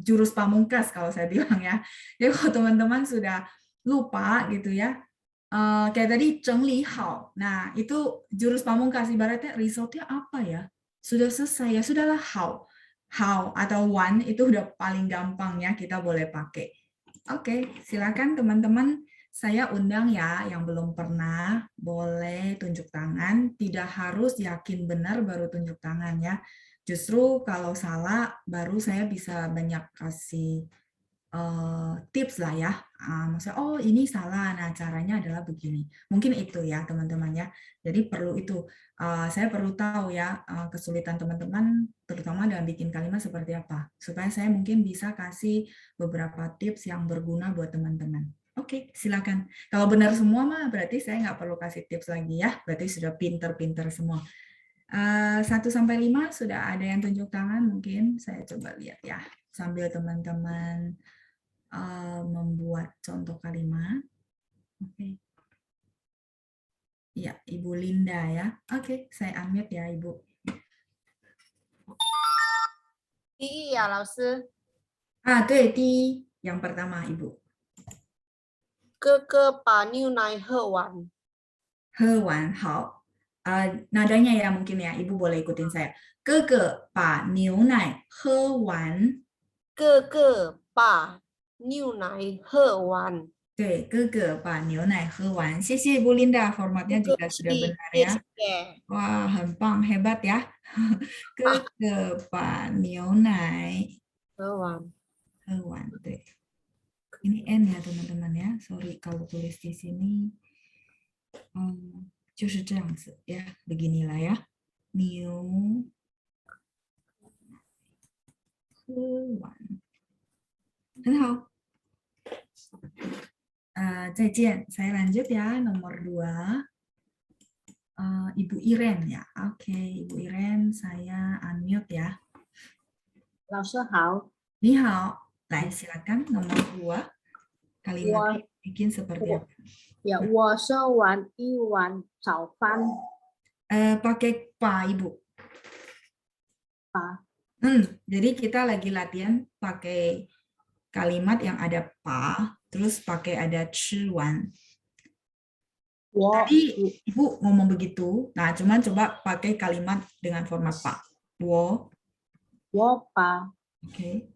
jurus pamungkas kalau saya bilang ya. Jadi kalau teman-teman sudah lupa gitu ya, kayak tadi 整理好. Nah, itu jurus pamungkas, ibaratnya resultnya apa ya? Sudah selesai ya, sudahlah how. How atau one itu udah paling gampang ya, kita boleh pakai. Oke, silakan teman-teman. Saya undang ya, yang belum pernah boleh tunjuk tangan. Tidak harus yakin benar baru tunjuk tangan ya. Justru kalau salah baru saya bisa banyak kasih tips lah ya. Maksudnya, oh ini salah, nah caranya adalah begini. Mungkin itu ya teman-teman ya. Jadi perlu itu. Saya perlu tahu ya kesulitan teman-teman, terutama dalam bikin kalimat seperti apa. Supaya saya mungkin bisa kasih beberapa tips yang berguna buat teman-teman. Oke, silakan. Kalau benar semua mah berarti saya nggak perlu kasih tips lagi ya. Berarti sudah pinter-pinter semua. 1 sampai 5 sudah ada yang tunjuk tangan, mungkin saya coba lihat ya. Sambil teman-teman membuat contoh kalimat. Oke. Ya, Ibu Linda ya. Oke, saya unmute ya, Ibu. 第一呀，老师，对，第一yang pertama, Ibu. 哥哥把牛奶喝完。喝完好，nadanya ya mungkin ya, Ibu boleh ikutin saya. 哥哥把牛奶喝完。哥哥把牛奶喝完。对，哥哥把牛奶喝完。谢谢 Ibu Linda, formatnya juga sudah benar ya. Wah, 很棒, hebat ya. 哥哥把牛奶喝完。喝完，对。Ini N ya teman-teman ya. Sorry kalau tulis di sini. 就是这样子ya. Beginilah ya. 牛喝完。很好。再见. Saya lanjut ya. Nomor 2. Ibu Iren ya. Oke, Ibu Iren, saya unmute ya. 老师好，你好. 来, silakan nomor 2. Kalimat bikin seperti apa? Ya, 我吃完一碗早饭。 Pakai pa, Ibu. Pa. Jadi kita lagi latihan pakai kalimat yang ada pa, terus pakai ada 吃完. Tadi Ibu ngomong begitu, nah cuman coba pakai kalimat dengan format pa. 我把 Oke.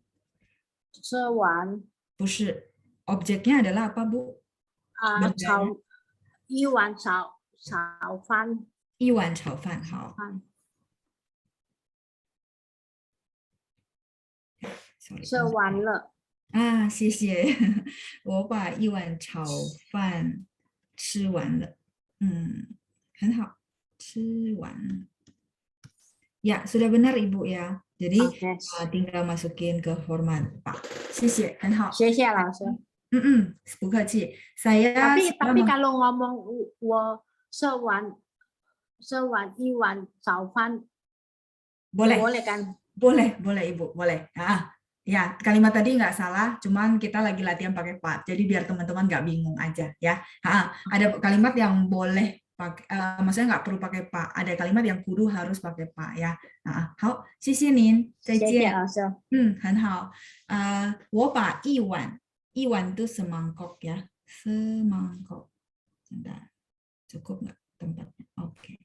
吃完 不是. Objeknya adalah apa, Bu? 一碗炒饭。一碗炒饭，好。吃完了。谢谢。我把一碗炒饭吃完了。很好。吃完。Ya, sudah benar Ibu ya. Jadi tinggal masukin ke format Pak. 谢谢，很好。谢谢老师。不客气。Saya tapi kalau ngomong 我吃完一碗早饭 boleh kan? Boleh Ibu, boleh. Ya, kalimat tadi nggak salah, cuman kita lagi latihan pakai Pak. Jadi biar teman-teman nggak bingung aja ya. Ada kalimat yang boleh pakai, maksudnya nggak perlu pakai Pak. Ada kalimat yang kudu harus pakai Pak ya. 好，谢谢您，再见。谢谢老师。很好。我把一碗itu semangkok ya. Semangkok. Sebentar. Cukup nggak tempatnya? Oke.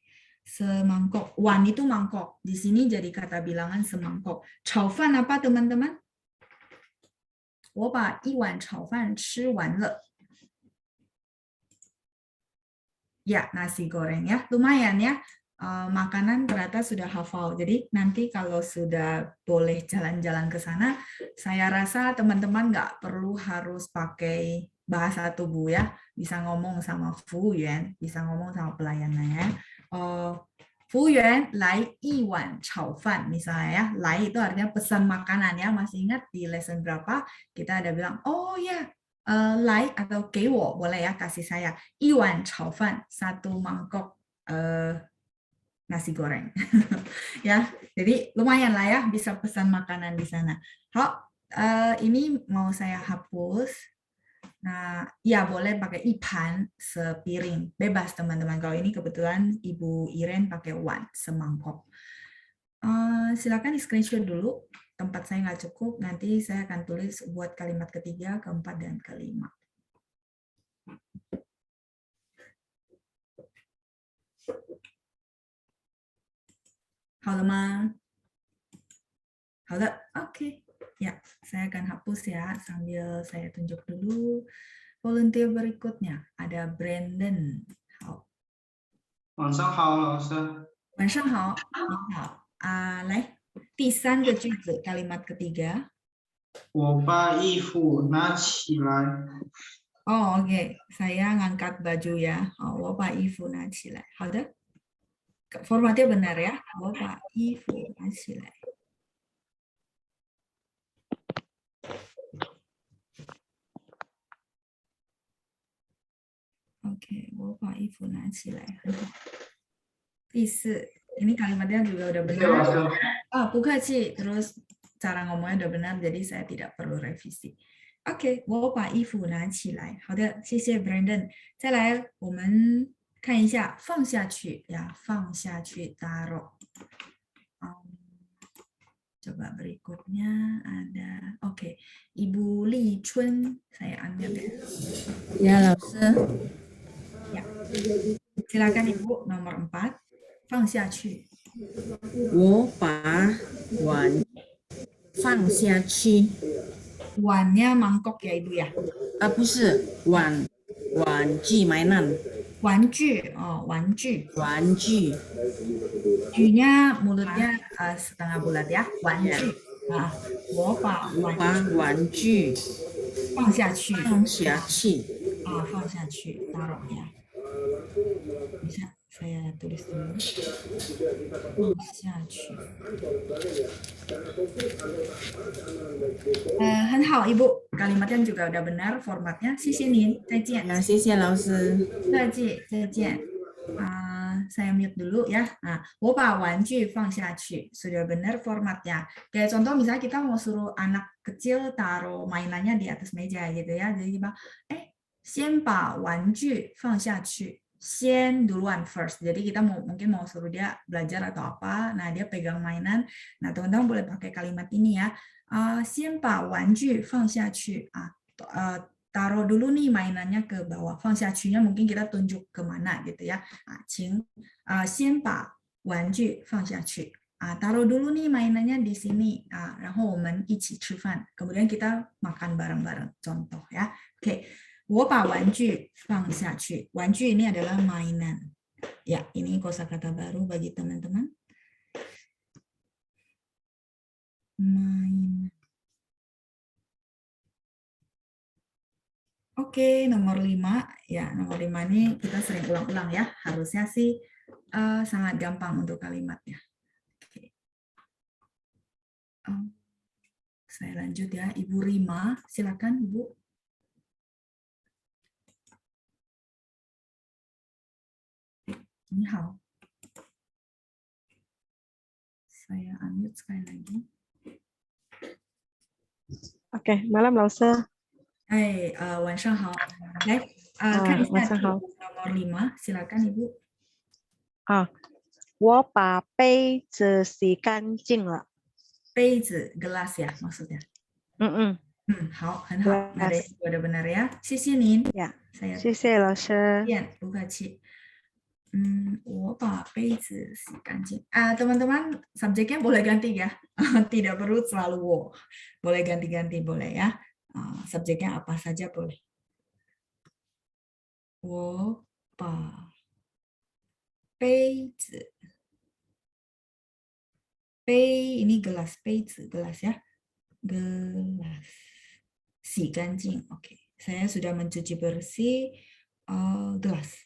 Semangkok. Wan itu mangkok. Di sini jadi kata bilangan semangkok. 炒饭 apa teman-teman? 我把一碗炒饭吃完了. Ya, nasi goreng ya. Lumayan ya. Makanan ternyata sudah hafal. Jadi nanti kalau sudah boleh jalan-jalan ke sana, saya rasa teman-teman nggak perlu harus pakai bahasa tubuh ya. Bisa ngomong sama Fuyuan, bisa ngomong sama pelayannya. Fuyuan, 来一碗炒饭 misalnya ya. 来 itu artinya pesan makanan ya. Masih ingat di lesson berapa kita ada bilang, oh ya, 来 atau 给我 boleh ya, kasih saya. 一碗炒饭, satu mangkok nasi goreng. Ya, jadi lumayan lah ya bisa pesan makanan di sana. Ini mau saya hapus. Nah, ya boleh pakai ipan sepiring. Bebas teman-teman. Kalau ini kebetulan Ibu Iren pakai wan semangkok. Silakan di screenshot dulu. Tempat saya nggak cukup. Nanti saya akan tulis buat kalimat ketiga, keempat, dan kelima. Halo, Ma. Halo, oke. Ya, saya akan hapus ya sambil saya tunjuk dulu volunteer berikutnya. Ada Brandon. 好。晚上好，老师。晚上好，你好。来，第三个句子 kalimat ketiga. 我把衣服拿起来。oke. Saya ngangkat baju ya. 我把衣服拿起来。好的。Formatnya benar ya. 我把衣服拿起来。Oke, 我把衣服拿起来，很好。第四, ini kalimatnya juga udah benar. Bu Kaci, terus cara ngomongnya udah benar, jadi saya tidak perlu revisi. Oke, 我把衣服拿起来。好的，谢谢 Brandon。再来，我们看一下放下去呀，放下去 taruh。Coba berikutnya ada, oke, Ibu Li Chun, saya ambil ya. Ya, 老师， Ya. Silakan Ibu, nomor 4. 放下去。我把碗放下去。 Wannya mangkok ya Ibu ya? 不是玩具 mainan. 玩具, oh 玩具. 玩具. J-nya mulutnya setengah bulat ya. 玩具. Nah, 我把玩具放下去. 放下去. 放下去, taruh ya. Bisa saya tulis dulu. 放下去. 很好 Ibu, kalimatnya juga udah benar formatnya. 谢谢您，再见。谢谢老师。再见。Saya mute dulu ya. Nah, 我把玩具放下去. Sudah benar formatnya. Kayak contoh misalnya kita mau suruh anak kecil taruh mainannya di atas meja gitu ya. Jadi kita, 先把玩具放下去. 先 duluan first. Jadi kita mungkin mau suruh dia belajar atau apa. Nah, dia pegang mainan. Nah, teman-teman boleh pakai kalimat ini ya. 先把玩具放下去. Taruh dulu nih mainannya ke bawah. 放下去nya mungkin kita tunjuk kemana gitu ya. 请先把玩具放下去. Taruh dulu nih mainannya di sini. 然后我们一起吃饭. Kemudian kita makan bareng-bareng. Contoh ya. Oke. 我把玩具放下去. 玩具ini adalah mainan. Ya, ini kosakata baru bagi teman-teman. Mainan. Oke, nomor 5. Ya, nomor 5 ini kita sering ulang-ulang ya. Harusnya sih sangat gampang untuk kalimatnya. Oke. Saya lanjut ya. Ibu Rima, silakan Ibu. Ini hal. Saya unmute sekali lagi. Oke, malam 老师。晚上好。来，看一下nomor 5, silakan Ibu. 我把杯子洗干净了。杯子 gelas ya maksudnya. 好，很好，udah benar ya. 谢谢您。Ya. 谢谢老师。不客气。我把杯子洗干净. Teman-teman, subjeknya boleh ganti ya. Tidak perlu selalu wo. Boleh ganti-ganti, boleh ya. Subjeknya apa saja boleh. 我把杯子. 杯 ini gelas, 杯子 gelas ya. Gelas. 洗干净. Oke. Saya sudah mencuci bersih gelas.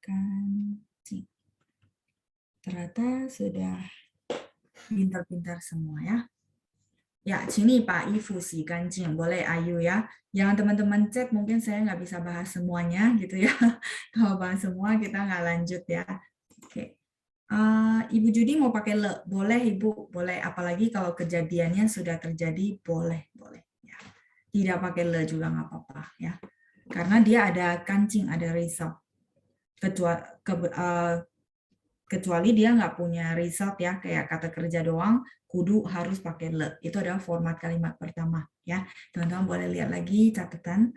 Kancing. Ternyata sudah pintar-pintar semua ya. Ya, sini Pak Ifu si kancing. Boleh Ayu ya. Yang teman-teman chat mungkin saya nggak bisa bahas semuanya gitu ya. Kalau bahas semua kita nggak lanjut ya. Oke. Ibu Judi mau pakai le. Boleh Ibu, boleh. Apalagi kalau kejadiannya sudah terjadi, boleh. Ya. Tidak pakai le juga nggak apa-apa ya. Karena dia ada kancing, ada result. Kecuali dia nggak punya result ya, kayak kata kerja doang, kudu harus pakai le. Itu adalah format kalimat pertama ya. Teman-teman boleh lihat lagi catatan.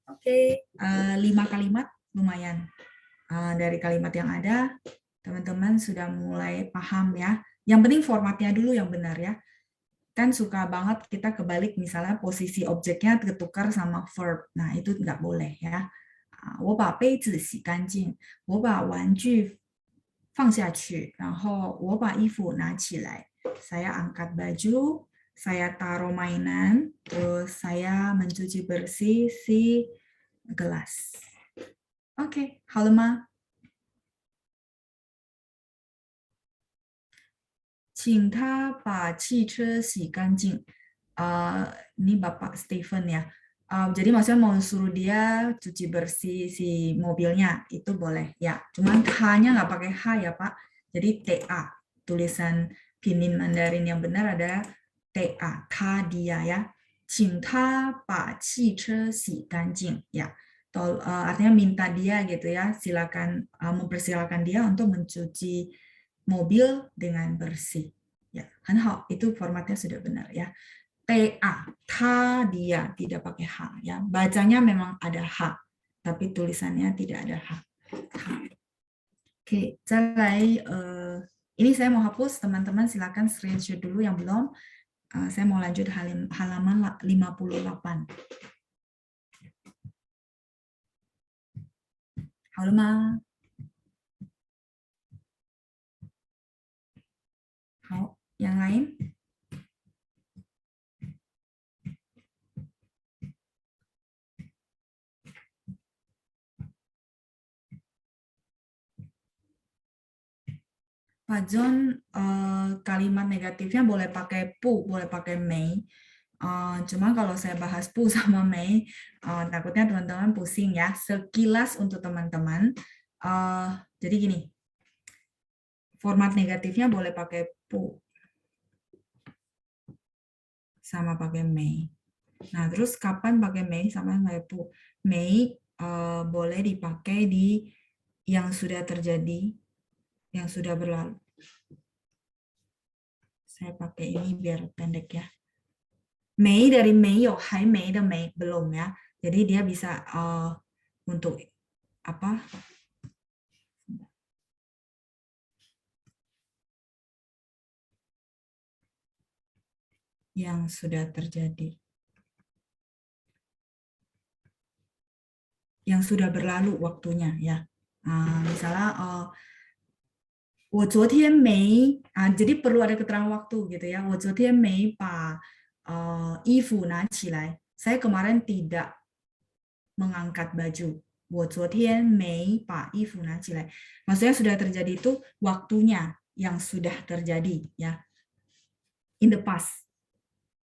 Oke, 5 kalimat lumayan. Dari kalimat yang ada, teman-teman sudah mulai paham ya. Yang penting formatnya dulu yang benar ya. Kan suka banget kita kebalik, misalnya posisi objeknya ketukar sama verb. Nah, itu nggak boleh ya. 我把杯子洗干净，我把玩具放下去，然后我把衣服拿起来。Saya angkat baju, saya taruh mainan, terus saya mencuci bersih si gelas. Oke, 好了吗？请他把汽车洗干净. Ini Bapak Stephen ya. Jadi maksudnya mau suruh dia cuci bersih si mobilnya itu boleh ya. Cuman H-nya nggak pakai H ya Pak. Jadi TA. Tulisan Pinyin Mandarin yang benar adalah TA. Ta dia ya. 请他把汽车洗干净 ya. Artinya minta dia gitu ya. Silakan mempersilakan dia untuk mencuci mobil dengan bersih. Ya, 很好. Itu formatnya sudah benar ya. TA, ta dia tidak pakai H ya. Bacanya memang ada H, tapi tulisannya tidak ada H. Oke, 再来 ini saya mau hapus, teman-teman silakan screenshot dulu yang belum. Saya mau lanjut halaman 58. 好了吗？好，yang lain? Pak John, kalimat negatifnya boleh pakai pu, boleh pakai mei. Cuma kalau saya bahas pu sama mei, takutnya teman-teman pusing ya. Sekilas untuk teman-teman, jadi gini, format negatifnya boleh pakai pu sama pakai mei. Nah, terus kapan pakai mei sama pakai pu? Mei boleh dipakai di yang sudah terjadi, yang sudah berlalu. Saya pakai ini biar pendek ya. Mei dari meiyo, hai mei dan mei belum ya. Jadi dia bisa untuk apa? Yang sudah terjadi. Yang sudah berlalu waktunya ya. Misalnya 我昨天没 jadi perlu ada keterangan waktu gitu ya. 我昨天没把衣服拿起来. Saya kemarin tidak mengangkat baju. 我昨天没把衣服拿起来. Maksudnya sudah terjadi itu waktunya yang sudah terjadi ya. In the past.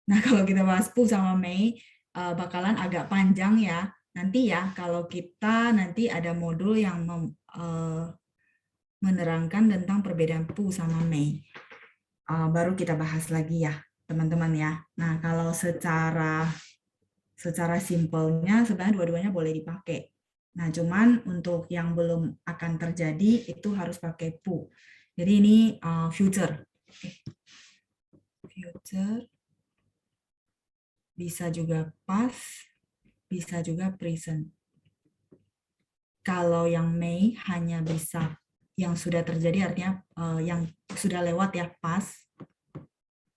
Nah, kalau kita bahas pu sama mei bakalan agak panjang ya. Nanti ya kalau kita nanti ada modul yang menerangkan tentang perbedaan pu sama mei. Baru kita bahas lagi ya, teman-teman ya. Nah, kalau secara simpelnya sebenarnya dua-duanya boleh dipakai. Nah, cuman untuk yang belum akan terjadi itu harus pakai pu. Jadi ini future. Future. Bisa juga past, bisa juga present. Kalau yang mei hanya bisa yang sudah terjadi, artinya yang sudah lewat ya, past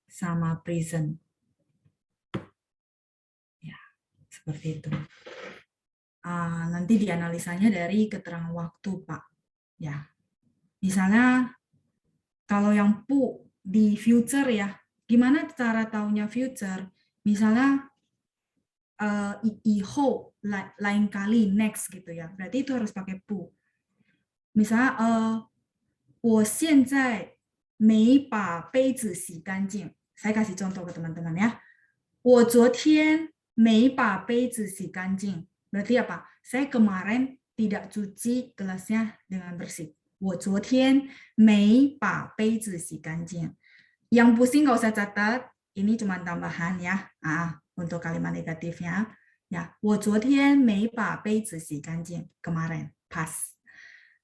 sama present. Ya, seperti itu. Nanti dianalisanya dari keterangan waktu, Pak. Ya, misalnya kalau yang pu di future ya, gimana cara taunya future? Misalnya iho lain kali, next gitu ya. Berarti itu harus pakai pu. Misalnya 我现在没把杯子洗干净. Saya kasih contoh ke teman-teman ya. 我昨天没把杯子洗干净. Berarti apa? Saya kemarin tidak cuci gelasnya dengan bersih. 我昨天没把杯子洗干净. Yang pusing nggak usah catat. Ini cuma tambahan ya. Untuk kalimat negatifnya. Ya, 我昨天没把杯子洗干净. Kemarin, pas.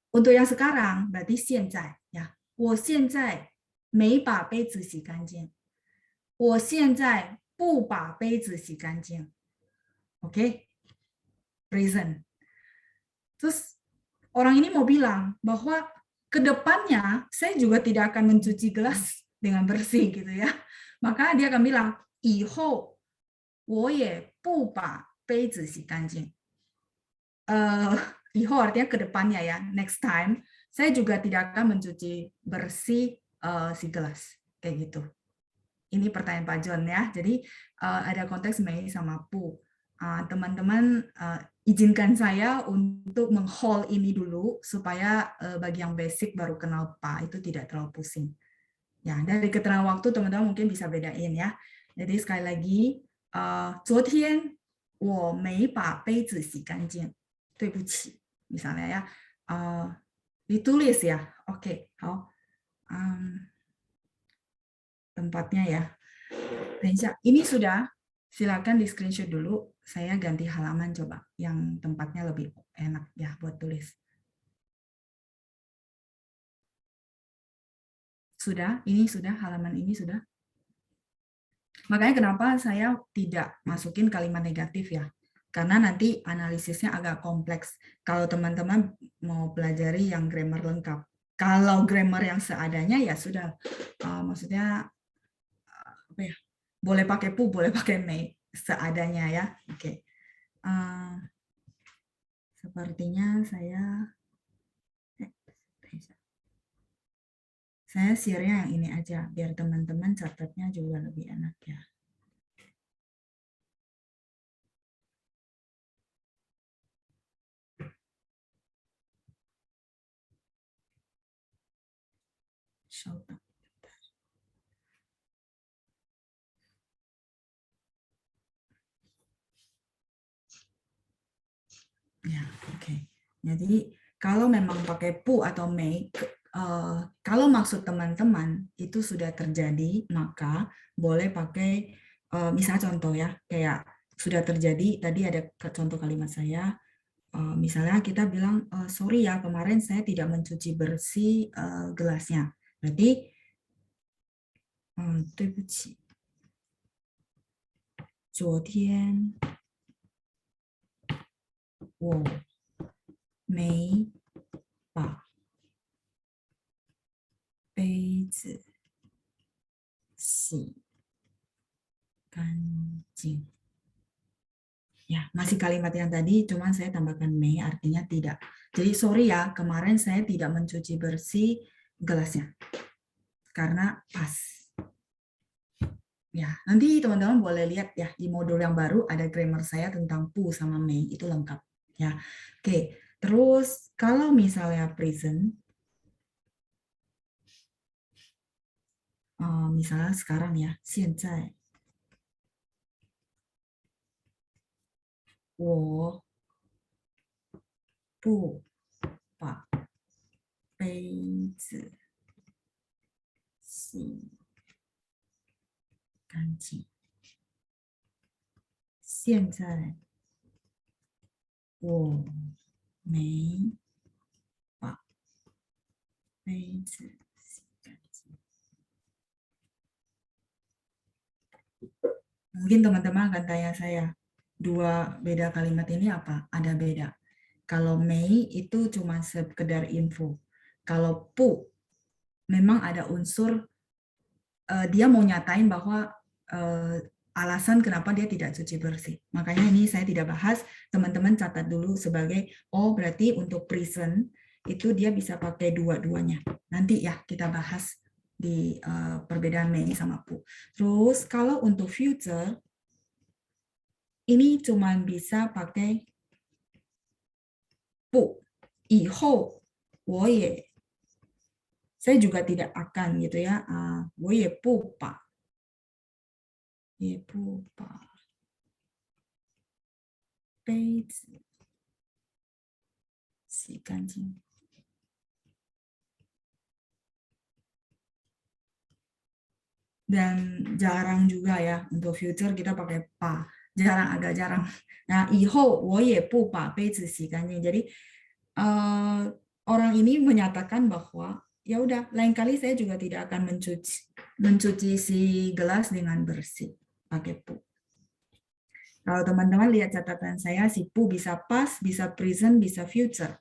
Untuk yang sekarang berarti 现在 ya. 我现在没把杯子洗干净. 我现在不把杯子洗干净. Oke? Present. Terus orang ini mau bilang bahwa ke depannya saya juga tidak akan mencuci gelas dengan bersih gitu ya. Maka dia akan bilang 以后我也不把杯子洗干净. 以后 artinya ke depannya ya, next time, saya juga tidak akan mencuci bersih si gelas. Kayak gitu. Ini pertanyaan Pak John ya. Jadi ada konteks mei sama pu. Teman-teman izinkan saya untuk meng-haul ini dulu supaya bagi yang basic baru kenal pa itu tidak terlalu pusing. Ya, dari keterangan waktu teman-teman mungkin bisa bedain ya. Jadi sekali lagi, 昨天我没把杯子洗干净，对不起。Misalnya ya, ditulis ya. Oke, 好。tempatnya ya. 等一下, ini sudah. Silakan di screenshot dulu. Saya ganti halaman coba yang tempatnya lebih enak ya buat tulis. Sudah, ini sudah, halaman ini sudah. Makanya kenapa saya tidak masukin kalimat negatif ya. Karena nanti analisisnya agak kompleks. Kalau teman-teman mau pelajari yang grammar lengkap. Kalau grammar yang seadanya ya sudah. Maksudnya apa ya? Boleh pakai pu, boleh pakai may. Seadanya ya. Oke. Sepertinya saya share-nya yang ini aja, biar teman-teman catatnya juga lebih enak ya. Ya, oke. Jadi kalau memang pakai pu atau may, kalau maksud teman-teman itu sudah terjadi, maka boleh pakai, misalnya contoh ya, kayak sudah terjadi, tadi ada contoh kalimat saya, misalnya kita bilang, sorry ya, kemarin saya tidak mencuci bersih gelasnya. Berarti, 对不起，昨天我没把杯子洗干净. Ya, masih kalimat yang tadi, cuman saya tambahkan may, artinya tidak. Jadi sorry ya, kemarin saya tidak mencuci bersih gelasnya. Karena pas. Ya, nanti teman-teman boleh lihat ya, di modul yang baru ada grammar saya tentang pu sama may, itu lengkap. Ya, oke. Terus kalau misalnya present, misalnya sekarang ya, 现在我不把杯子洗干净。现在我没把杯子洗干净。Mungkin teman-teman akan tanya saya, dua beda kalimat ini apa? Ada beda. Kalau may itu cuma sekedar info. Kalau pu memang ada unsur dia mau nyatain bahwa alasan kenapa dia tidak cuci bersih. Makanya ini saya tidak bahas, teman-teman catat dulu sebagai, oh berarti untuk present itu dia bisa pakai dua-duanya. Nanti ya kita bahas di perbedaan may sama pu. Terus kalau untuk future, ini cuma bisa pakai pu. 以后我也 saya juga tidak akan gitu ya. 我也不把 也不把杯子洗干净。Dan jarang juga ya untuk future kita pakai pa, jarang, agak jarang. Nah, 以后我也不把杯子洗干净. Jadi orang ini menyatakan bahwa ya udah, lain kali saya juga tidak akan mencuci si gelas dengan bersih pakai pu. Kalau teman-teman lihat catatan saya, si pu bisa past, bisa present, bisa future.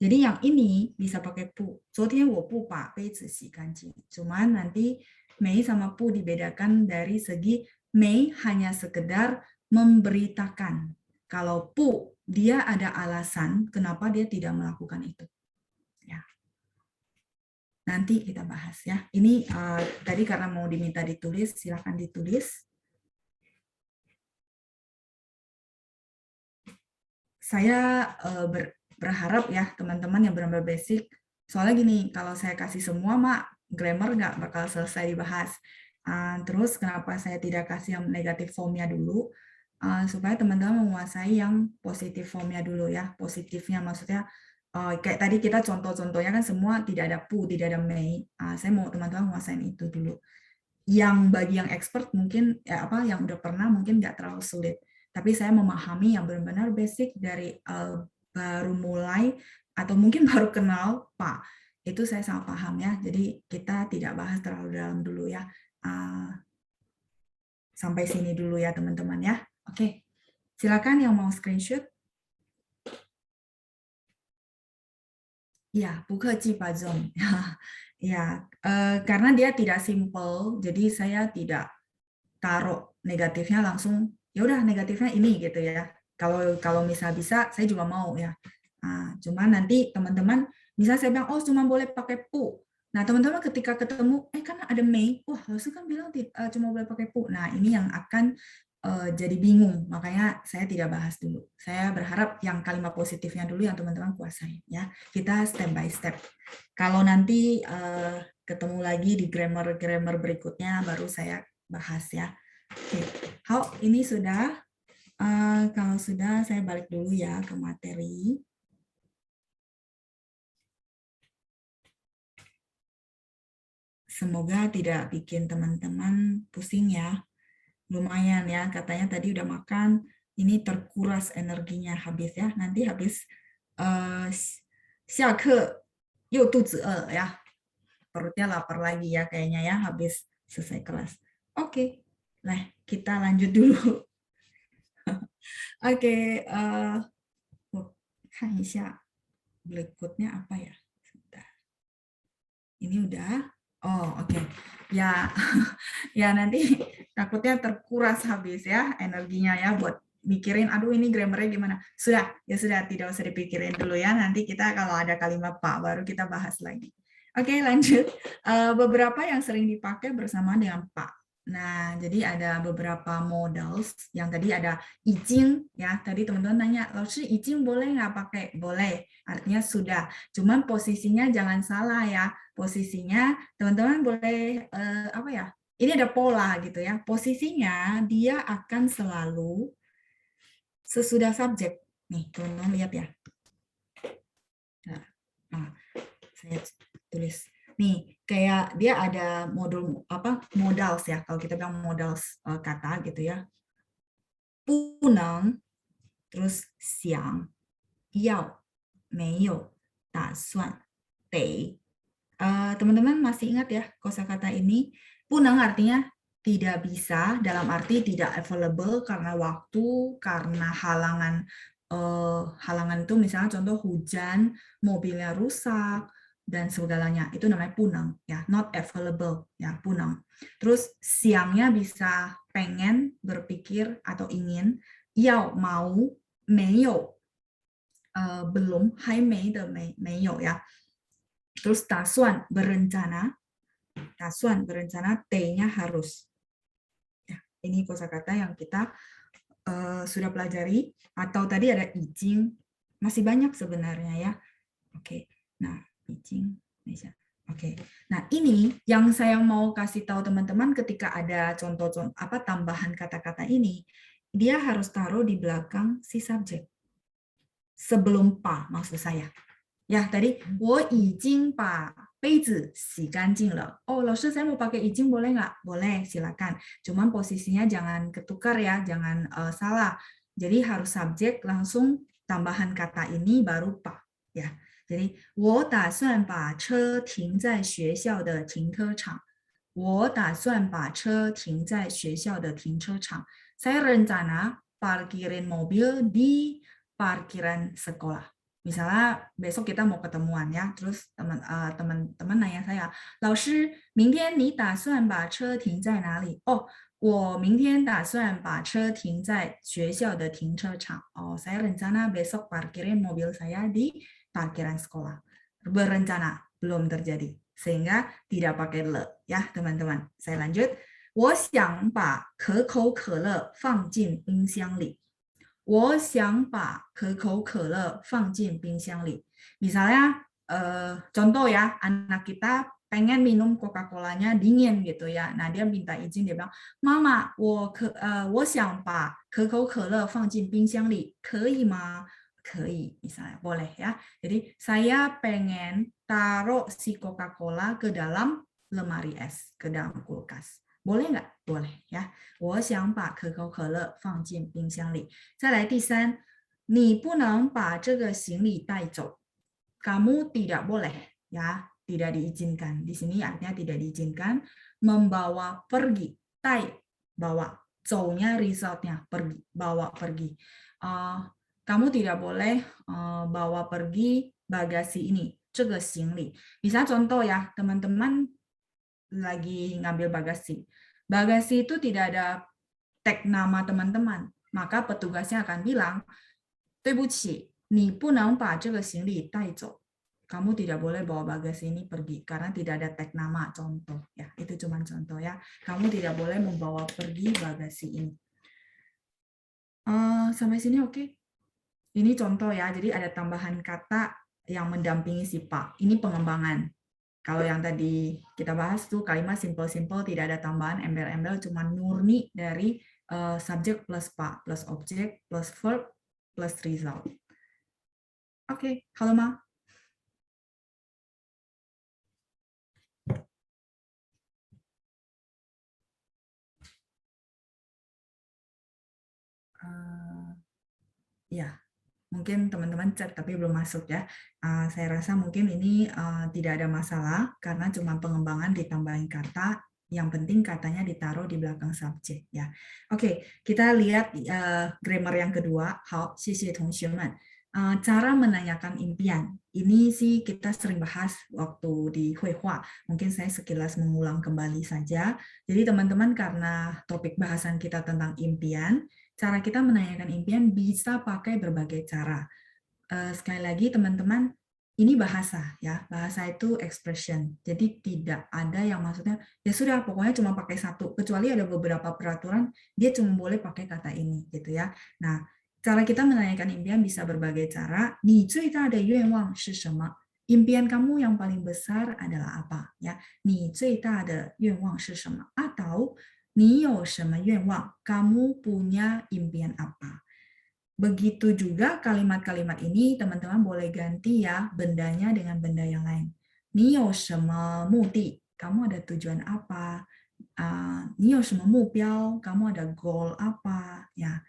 Jadi yang ini bisa pakai pu. 昨天我不把杯子洗干净. Cuman nanti may sama pu dibedakan dari segi may hanya sekedar memberitakan. Kalau pu dia ada alasan kenapa dia tidak melakukan itu. Ya. Nanti kita bahas ya. Ini tadi karena mau diminta ditulis, silakan ditulis. Saya berharap ya teman-teman yang benar-benar basic. Soalnya gini, kalau saya kasih semua mak grammar nggak bakal selesai dibahas. Terus kenapa saya tidak kasih yang negatif formnya dulu? supaya teman-teman menguasai yang positif formnya dulu ya. Positifnya maksudnya kayak tadi kita contoh-contohnya kan semua tidak ada pu, tidak ada mei. Saya mau teman-teman menguasai itu dulu. Yang bagi yang expert mungkin yang udah pernah mungkin nggak terlalu sulit. Tapi saya memahami yang benar-benar basic dari baru mulai atau mungkin baru kenal Pak. Itu saya sangat paham ya. Jadi kita tidak bahas terlalu dalam dulu ya. Sampai sini dulu ya teman-teman ya. Oke. Silakan yang mau screenshot. Ya, bukeji Pak Zong. Ya, karena dia tidak simple, jadi saya tidak taruh negatifnya langsung. Ya udah negatifnya ini gitu ya. Kalau misal bisa, saya juga mau ya. Cuma nanti teman-teman, misal saya bilang, oh cuma boleh pakai pu. Nah teman-teman ketika ketemu, kan ada mei, wah langsung kan bilang cuma boleh pakai pu. Nah ini yang akan jadi bingung, makanya saya tidak bahas dulu. Saya berharap yang kalimat positifnya dulu yang teman-teman kuasai ya. Kita step by step. Kalau nanti ketemu lagi di grammar berikutnya baru saya bahas ya. Oke, ini sudah. Kalau sudah saya balik dulu ya ke materi. Semoga tidak bikin teman-teman pusing ya. Lumayan ya, katanya tadi udah makan, ini terkuras energinya habis ya. Nanti habis siake yuk tuzi ya. Perutnya lapar lagi ya kayaknya ya habis selesai kelas. Oke. Nah, kita lanjut dulu. Oke, kan berikutnya apa ya? Sebentar. Ini udah. Oh, oke. Ya, ya nanti takutnya terkuras habis ya energinya ya buat mikirin, aduh ini grammarnya gimana. Sudah, ya sudah, tidak usah dipikirin dulu ya. Nanti kita kalau ada kalimat Pak baru kita bahas lagi. Oke, lanjut. Beberapa yang sering dipakai bersama dengan Pak. Nah, jadi ada beberapa modals yang tadi ada izin ya. Tadi teman-teman nanya, "Laoshi, izin boleh nggak pakai?" Boleh. Artinya sudah. Cuman posisinya jangan salah ya. Posisinya teman-teman boleh Ini ada pola gitu ya. Posisinya dia akan selalu sesudah subjek. Nih, teman-teman lihat ya. Nah, saya tulis. Nih, kayak dia ada modals ya. Kalau kita bilang modals kata gitu ya. Puneng, terus xiang, yao, meiyo, dasuan, dei. Teman-teman masih ingat ya kosakata ini? Puneng artinya tidak bisa, dalam arti tidak available karena waktu, karena halangan. Halangan itu misalnya contoh hujan, mobilnya rusak, dan segalanya. Itu namanya puneng, ya, not available, ya, puneng. Terus siangnya bisa pengen, berpikir, atau ingin. Yao, mau, meiyo, belum, hai mei de meiyo, ya. Terus dasuan, berencana. Dasuan, berencana, T-nya harus. Ya, ini kosakata yang kita sudah pelajari. Atau tadi ada izin, masih banyak sebenarnya ya. Oke, nah izin, Oke. Nah ini yang saya mau kasih tahu teman-teman ketika ada contoh tambahan kata-kata ini, dia harus taruh di belakang si subjek. Sebelum pa maksud saya. Ya tadi, 我已经把杯子洗干净了. Oh, 老师saya mau pakai 已经 boleh nggak? Boleh, silakan. Cuman posisinya jangan ketukar ya, jangan salah. Jadi harus subjek langsung tambahan kata ini baru pa. Ya. Jadi, 我打算把车停在学校的停车场. 我打算把车停在学校的停车场. Saya rencana parkirin mobil di parkiran sekolah. Misalnya besok kita mau ketemuan ya, terus teman-teman nanya saya, 老师，明天你打算把车停在哪里？哦，我明天打算把车停在学校的停车场. Oh, saya rencana besok parkirin mobil saya di parkiran sekolah. Berencana, belum terjadi. Sehingga tidak pakai le ya, teman-teman. Saya lanjut. 我想把可口可乐放进冰箱里. 我想把可口可乐放进冰箱里. Misalnya contoh ya, anak kita pengen minum Coca-Colanya dingin gitu ya. Nah, dia minta izin, dia bilang, Mama, 我想把可口可乐放进冰箱里，可以吗？可以, misalnya, boleh ya. Jadi, saya pengen taruh si Coca-Cola ke dalam lemari es, ke dalam kulkas. Boleh nggak? Boleh ya. 我想把可口可乐放进冰箱里。再来第三，你不能把这个行李带走。Kamu tidak boleh ya, tidak diizinkan. Di sini artinya tidak diizinkan membawa pergi, tai bawa, zounya resultnya pergi, bawa pergi. Kamu tidak boleh bawa pergi bagasi ini, 这个行李. Misalnya contoh ya, teman-teman lagi ngambil bagasi. Bagasi itu tidak ada tag nama teman-teman, maka petugasnya akan bilang, 对不起，你不能把这个行李带走. Kamu tidak boleh bawa bagasi ini pergi karena tidak ada tag nama, contoh ya. Itu cuma contoh ya. Kamu tidak boleh membawa pergi bagasi ini. Sampai sini oke? Ini contoh ya. Jadi ada tambahan kata yang mendampingi si Pak. Ini pengembangan. Kalau yang tadi kita bahas tuh kalimat simple-simple, tidak ada tambahan embel-embel, cuma murni dari subjek plus Pak, plus objek, plus verb, plus result. Oke, halo Ma. Ya, mungkin teman-teman chat tapi belum masuk ya. Saya rasa mungkin ini tidak ada masalah karena cuma pengembangan ditambahin kata. Yang penting katanya ditaruh di belakang subjek ya. Oke, kita lihat grammar yang kedua. 好，谢谢同学们。Cara menanyakan impian. Ini sih kita sering bahas waktu di Huihua. Mungkin saya sekilas mengulang kembali saja. Jadi teman-teman karena topik bahasan kita tentang impian, cara kita menanyakan impian bisa pakai berbagai cara. Sekali lagi teman-teman, ini bahasa ya. Bahasa itu expression. Jadi tidak ada yang maksudnya ya sudah pokoknya cuma pakai satu. Kecuali ada beberapa peraturan dia cuma boleh pakai kata ini gitu ya. Nah, cara kita menanyakan impian bisa berbagai cara. 你最大的愿望是什么? Impian kamu yang paling besar adalah apa? Ya, 你最大的愿望是什么? Atau 你有什么愿望? Kamu punya impian apa? Begitu juga kalimat-kalimat ini teman-teman boleh ganti ya bendanya dengan benda yang lain. 你有什么目的? Kamu ada tujuan apa? 你有什么目标? Kamu ada goal apa? Ya.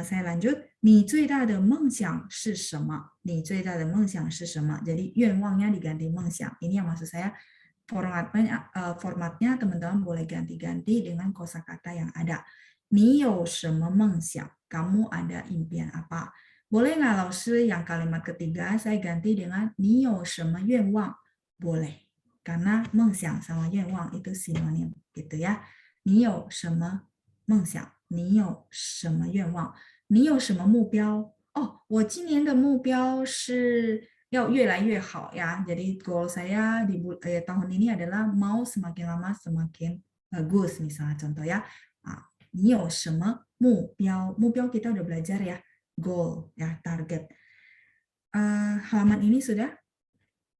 Saya lanjut. 你最大的梦想是什么? 你最大的梦想是什么? Jadi 愿望nya diganti 梦想. Ini yang maksud saya formatnya teman-teman boleh ganti-ganti dengan kosakata yang ada. 你有什么梦想? Kamu ada impian apa? Boleh nggak Laoshi yang kalimat ketiga saya ganti dengan 你有什么愿望? Boleh. Karena 梦想 sama 愿望 itu sinonim gitu ya. 你有什么梦想? 你有什么愿望? 你有什么目标? Oh, 我今年的目标是要越来越好ya. Jadi goal saya di tahun ini adalah mau semakin lama semakin bagus misalnya contoh ya. 你有什么目标? 目标 kita udah belajar ya. Goal ya, target. Halaman ini sudah?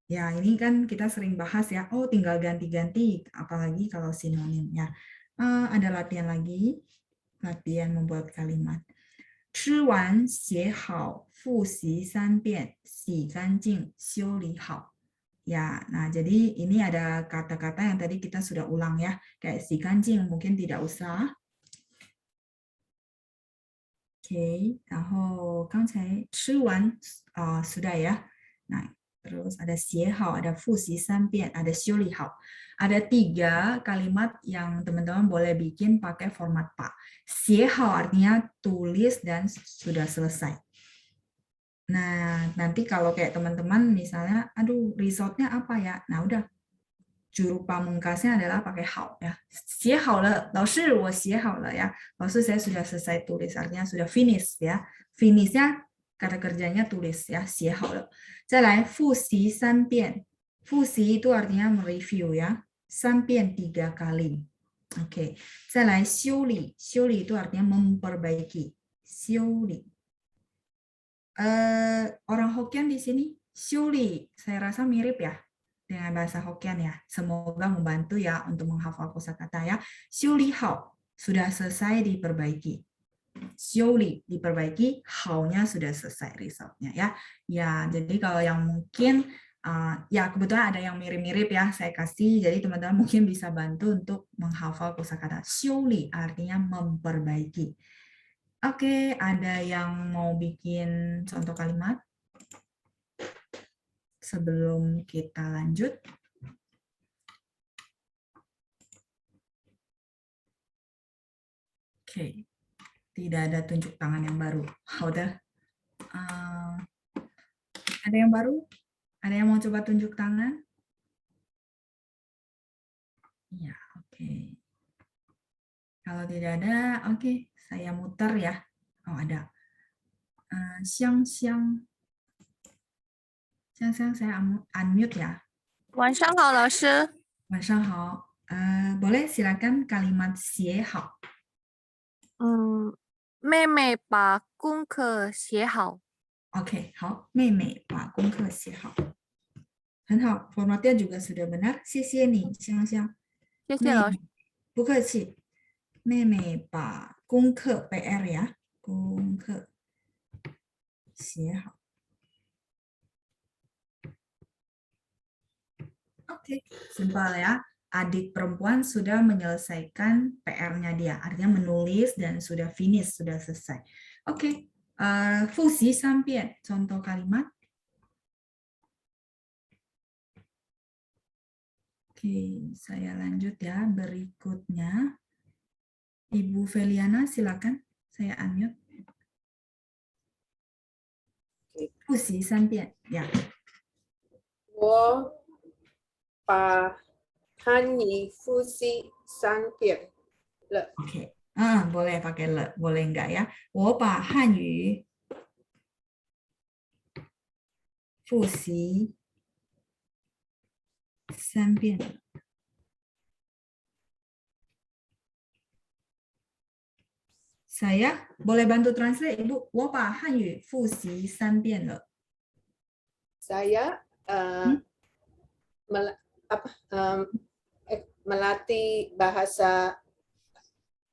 Ya, ini kan kita sering bahas ya. Oh, tinggal ganti-ganti apalagi kalau sinonim ya. Ada latihan lagi. Latihan membuat kalimat. 吃完写好复习3遍洗干净修理好 ya. Nah jadi ini ada kata-kata yang tadi kita sudah ulang ya kayak 洗干净 mungkin tidak usah. Oke, 然后刚才吃完sudah ya. Nah terus ada 写好 ada 复习3遍 ada 修理好. Ada 3 kalimat yang teman-teman boleh bikin pakai format Pak. 写好 artinya tulis dan sudah selesai. Nah, nanti kalau kayak teman-teman misalnya, aduh resultnya apa ya? Nah, udah. Juru pamungkasnya adalah pakai 好 ya. 写好了, 老师我写好了 ya. 老师 saya sudah selesai tulis, artinya sudah finish ya. Finishnya kata kerjanya tulis ya, 写好了. 再来复习3遍. 复习 itu artinya mereview ya. 3遍 3 kali. Oke. 再来修理. 修理 itu artinya memperbaiki. 修理. Orang Hokkien di sini, 修理 saya rasa mirip ya. dengan bahasa Hokkien ya. Semoga membantu ya untuk menghafal kosakata ya. Xiuli hao, sudah selesai diperbaiki. Xiuli diperbaiki, hao-nya sudah selesai resultnya ya. Ya, jadi kalau yang mungkin ya kebetulan ada yang mirip-mirip ya saya kasih, jadi teman-teman mungkin bisa bantu untuk menghafal kosakata. Xiuli artinya memperbaiki. Oke, ada yang mau bikin contoh kalimat sebelum kita lanjut? Oke, tidak ada tunjuk tangan yang baru. Udah. Ada yang baru? Ada yang mau coba tunjuk tangan? Ya, oke. Kalau tidak ada, oke, saya muter ya. Oh, ada. Siang, saya unmute ya. 晚上好，老师。晚上好。boleh silakan kalimat 写好。妹妹把功课写好。OK， 好，妹妹把功课写好。很好 ，formatnya juga sudah benar. 谢谢你，香香。谢谢老师。不客气。妹妹把功课 PR ya， 功课写好。Oke, simpel ya. Adik perempuan sudah menyelesaikan PR-nya dia, artinya menulis dan sudah finish, sudah selesai. Oke, fusi sampian, contoh kalimat. Oke, saya lanjut ya. Berikutnya, Ibu Feliana, silakan. Saya unmute. Fusi sampian, ya. 我把汉语复习3遍了。 Oke, boleh pakai le, boleh enggak ya? 我把汉语复习3遍了。Saya boleh bantu translate, Ibu? 我把汉语复习3遍了。 Saya melatih bahasa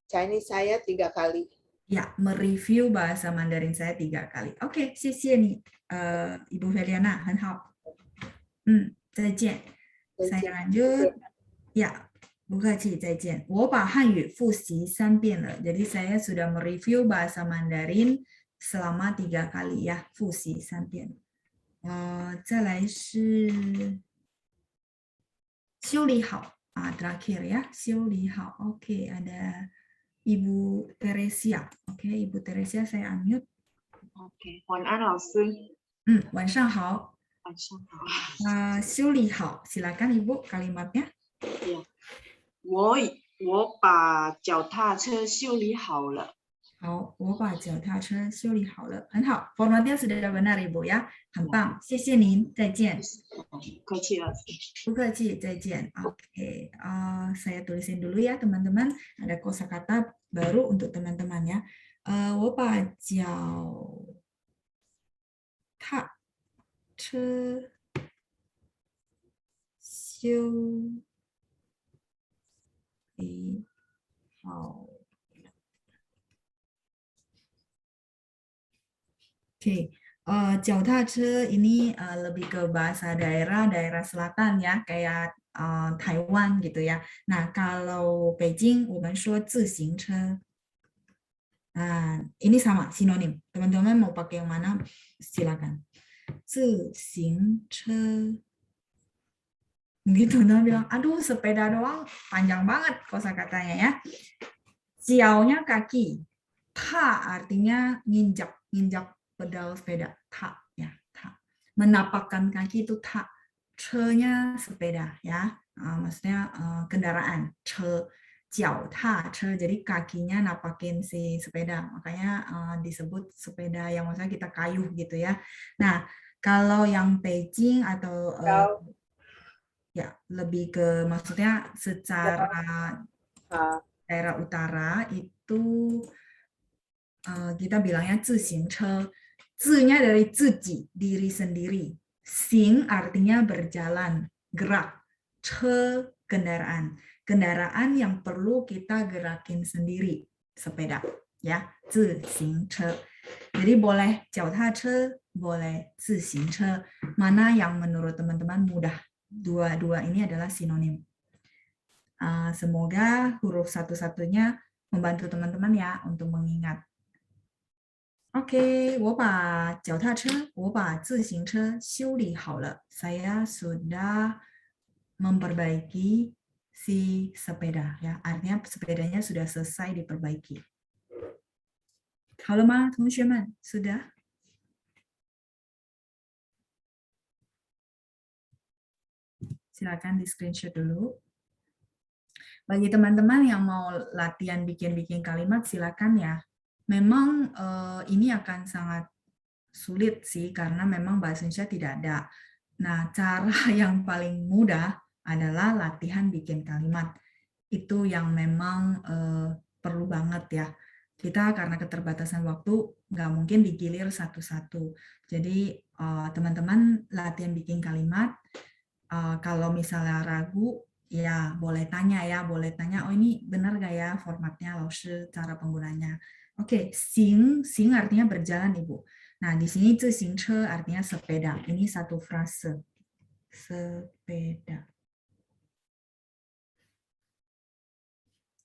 Chinese saya 3 kali. Ya, mereview bahasa Mandarin saya 3 kali. Oke, 谢谢你, Ibu Feliana, 很好。再见。Saya lanjut. Ya, 不客气，再见。我把汉语复习3遍了。Jadi saya sudah mereview bahasa Mandarin selama 3 kali ya, 复习3遍。再来是修理好 terakhir ya, 修理好。Oke, ada Ibu Teresia. Oke, Ibu Teresia saya unmute. OK， 晚安老师。晚上好。晚上好。修理好 silakan Ibu kalimatnya. 我把脚踏车修理好了。好，我把脚踏车修理好了，很好。Formatnya sudah benar Ibu ya, 很棒，谢谢您，再见。客气老师。不客气，再见。Oke, saya tulisin dulu ya teman-teman. Ada kosakata baru untuk teman-teman ya. 我把脚踏车修理好。Oke, 脚踏车 ini lebih ke bahasa daerah selatan ya, kayak Taiwan gitu ya. Nah, kalau Beijing, 我们说自行车. Ini sama, sinonim. Teman-teman mau pakai yang mana? Silakan. 自行车. Mungkin teman-teman bilang, aduh sepeda doang, panjang banget kosakatanya ya. Jiaonya kaki. Ta artinya nginjak pedal sepeda, ta ya, ta. Menapakkan kaki itu ta. Ce-nya sepeda ya, maksudnya kendaraan. Ce, jiao ta, ce, jadi kakinya napakin si sepeda, makanya disebut sepeda yang maksudnya kita kayuh gitu ya. Nah, kalau yang Beijing atau ya lebih ke maksudnya secara daerah utara itu kita bilangnya 自行车. 自-nya dari 自己, diri sendiri. Xing artinya berjalan. gerak. Che kendaraan. Kendaraan yang perlu kita gerakin sendiri. Sepeda. Ya, 自行车. Jadi boleh 脚踏车, boleh 自行车. Mana yang menurut teman-teman mudah? Dua-dua ini adalah sinonim. Semoga huruf satu-satunya membantu teman-teman ya untuk mengingat. Oke, 我把脚踏车, 我把自行车修理好了. Saya sudah memperbaiki si sepeda. Ya, artinya sepedanya sudah selesai diperbaiki. 好了吗，同学们？ sudah? Silakan di screenshot dulu. Bagi teman-teman yang mau latihan bikin-bikin kalimat, silakan ya. Memang ini akan sangat sulit sih, karena memang bahasa Indonesia tidak ada. Nah, cara yang paling mudah adalah latihan bikin kalimat. Itu yang memang perlu banget ya. Kita karena keterbatasan waktu, nggak mungkin digilir satu-satu. Jadi teman-teman latihan bikin kalimat, kalau misalnya ragu, ya boleh tanya ya, boleh tanya, oh ini benar nggak ya formatnya, laoshi, cara penggunanya. Oke, xing artinya berjalan Ibu. Nah, di sini 自行车 artinya sepeda. Ini satu frase. Sepeda.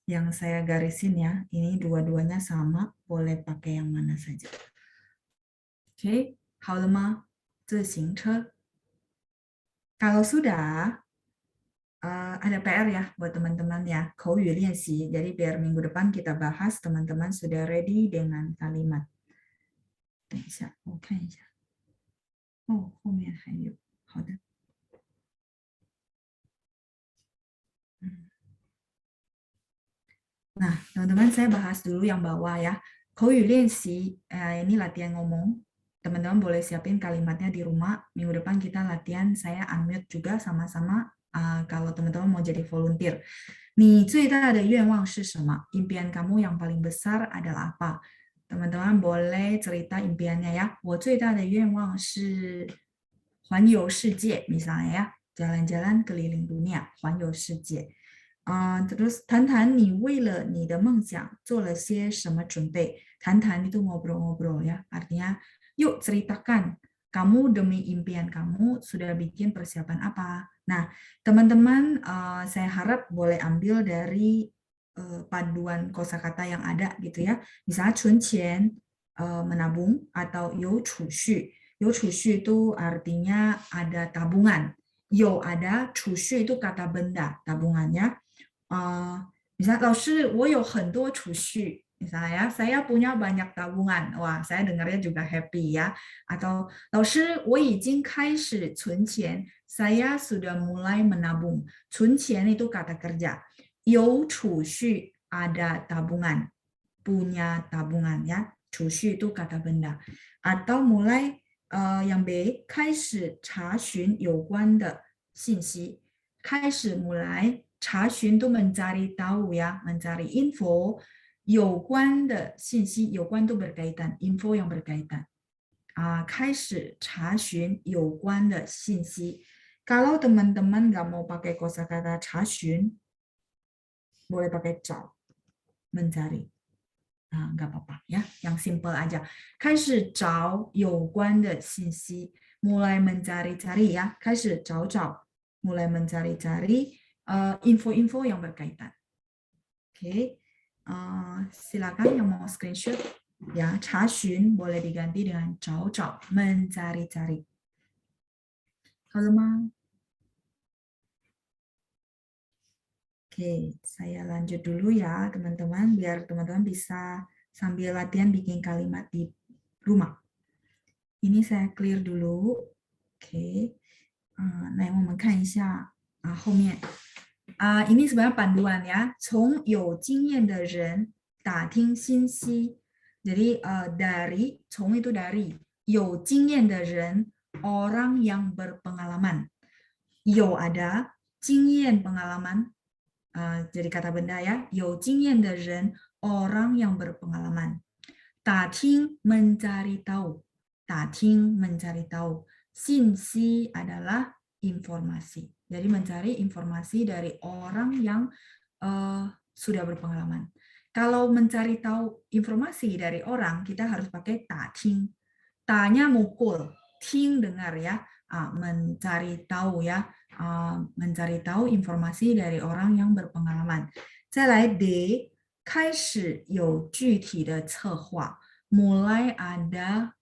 Yang saya garisin ya, ini dua-duanya sama, boleh pakai yang mana saja. Oke, 好了吗？自行车. Kalau sudah, ada PR ya buat teman-teman ya, 口语练习. Jadi biar minggu depan kita bahas, teman-teman sudah ready dengan kalimat. 等一下，我看一下。哦，后面还有，好的。Nah, teman-teman saya bahas dulu yang bawah ya. 口语练习, ini latihan ngomong. Teman-teman boleh siapin kalimatnya di rumah. Minggu depan kita latihan, saya unmute juga sama-sama kalau teman-teman mau jadi volunteer. 你最大的愿望是什么? Impian kamu yang paling besar adalah apa? Teman-teman boleh cerita impiannya ya. 我最大的愿望是环游世界, misalnya ya. Jalan-jalan keliling dunia, 环游世界. Terus 谈谈你为了你的梦想做了些什么准备? 谈谈 itu ngobrol-ngobrol ya. Artinya, yuk ceritakan kamu demi impian kamu sudah bikin persiapan apa. Nah, teman-teman saya harap boleh ambil dari paduan kosakata yang ada gitu ya. Misalnya 存钱, menabung, atau 有储蓄. 有储蓄 itu artinya ada tabungan. 有 ada, 储蓄 itu kata benda, tabungannya. Misalnya, 老师我有很多储蓄. Misalnya, saya punya banyak tabungan. Wah, saya dengarnya juga happy ya. Atau, 老师我已经开始存钱. Saya sudah mulai menabung. 存钱 itu kata kerja. 有储蓄 ada tabungan. Punya tabungan ya. 储蓄 itu kata benda. Atau mulai yang B, 开始查询有关的信息. 开始 mulai, 查询 itu mencari tahu ya, mencari info. 有关的信息, 有关 itu berkaitan, info yang berkaitan. 开始查询有关的信息. Kalau teman-teman nggak mau pakai kosakata 查询, boleh pakai 找, mencari. Nggak apa-apa ya, yang simple aja. 开始找有关的信息, mulai mencari-cari ya. 开始找找, mulai mencari-cari info-info yang berkaitan. Oke. Silakan yang mau screenshot ya. 查询 boleh diganti dengan 找找, mencari-cari. Halo Ma. Oke, saya lanjut dulu ya teman-teman, biar teman-teman bisa sambil latihan bikin kalimat di rumah. Ini saya clear dulu. Oke. 来我们看一下后面 ini sebenarnya panduan ya. 从有经验的人打听信息. Jadi dari, 从 itu dari, 有经验的人 orang yang berpengalaman. 有 ada, 经验 pengalaman. Jadi kata benda ya. 有经验的人 orang yang berpengalaman. 打听 mencari tahu. 打听 mencari tahu. 信息 adalah informasi. Jadi mencari informasi dari orang yang sudah berpengalaman. Kalau mencari tahu informasi dari orang, kita harus pakai ta ting. Ta-nya mukul, ting dengar ya. Mencari tahu ya, mencari tahu informasi dari orang yang berpengalaman. 再来 D 开始有具体的策划 mulai ada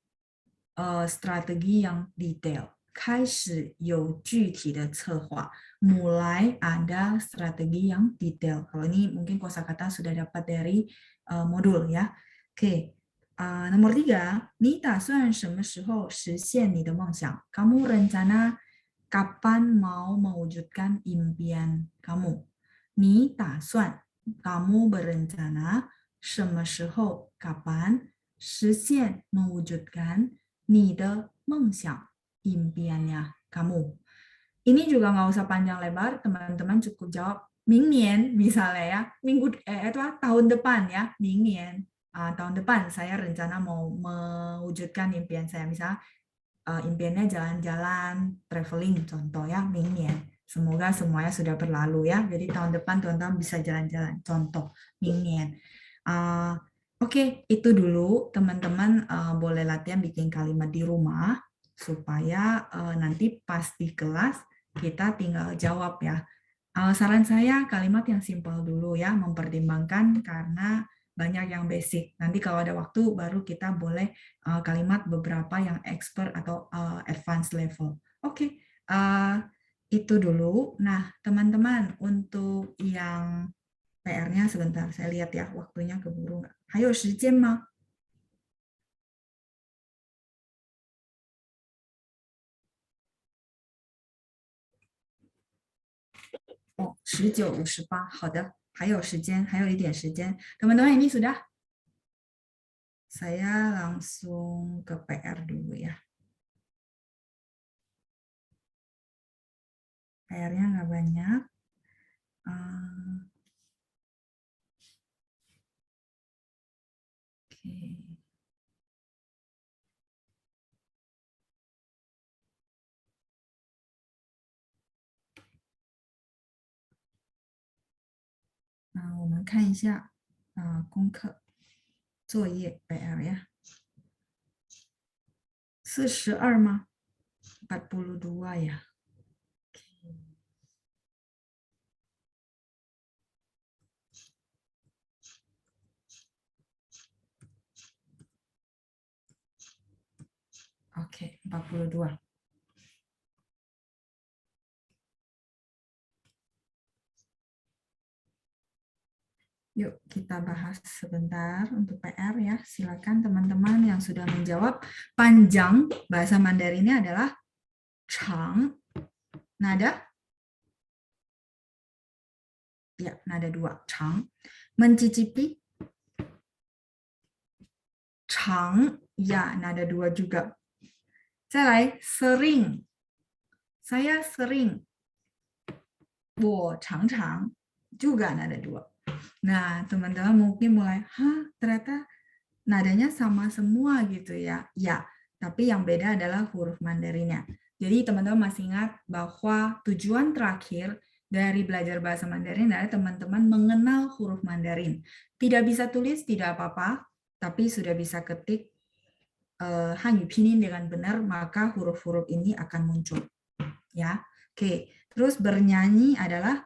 strategi yang detail 开始有具体的策划 mulai ada strategi yang detail. Kalau ini mungkin kosakata sudah dapat dari modul ya. Oke. Nomor 3, 你打算什么时候实现你的梦想? Kamu rencana kapan mau mewujudkan impian kamu? 你打算 kamu berencana 什么时候 kapan 实现 mewujudkan 你的梦想 impiannya kamu. Ini juga nggak usah panjang lebar, teman-teman cukup jawab 明年 misalnya ya, tahun depan ya, 明年. Tahun depan saya rencana mau mewujudkan impian saya. Misalnya impiannya jalan-jalan, traveling contoh ya, 明年. Semoga semuanya sudah berlalu ya. Jadi tahun depan teman-teman bisa jalan-jalan. Contoh, 明年. Oke, itu dulu teman-teman boleh latihan bikin kalimat di rumah supaya nanti pas di kelas kita tinggal jawab ya. Saran saya kalimat yang simpel dulu ya, mempertimbangkan karena banyak yang basic. Nanti kalau ada waktu baru kita boleh kalimat beberapa yang expert atau advanced level. Oke. Itu dulu. Nah, teman-teman, untuk yang PR-nya sebentar, saya lihat ya, waktunya keburu nggak? 还有时间吗? Oh, 19:58. 好的，还有时间，还有一点时间. Teman-teman, ini sudah? Saya langsung ke PR dulu ya. PR-nya nggak banyak. Oke. Nah, 我们看一下功课作业 PR 呀。42 吗? 42 ya. Oke, 42. Yuk kita bahas sebentar untuk PR ya. Silakan teman-teman yang sudah menjawab. Panjang bahasa Mandarinnya adalah chang. Nada? Ya, nada 2. Chang. Mencicipi? Chang. Ya, nada 2 juga. Sering. Saya sering. 我常常 juga nada 2. Nah, teman-teman mungkin mulai, ternyata nadanya sama semua gitu ya. Ya, tapi yang beda adalah huruf Mandarinnya. Jadi teman-teman masih ingat bahwa tujuan terakhir dari belajar bahasa Mandarin adalah teman-teman mengenal huruf Mandarin. Tidak bisa tulis, tidak apa-apa, tapi sudah bisa ketik Hanyu Pinyin dengan benar, maka huruf-huruf ini akan muncul. Ya, oke. Terus bernyanyi adalah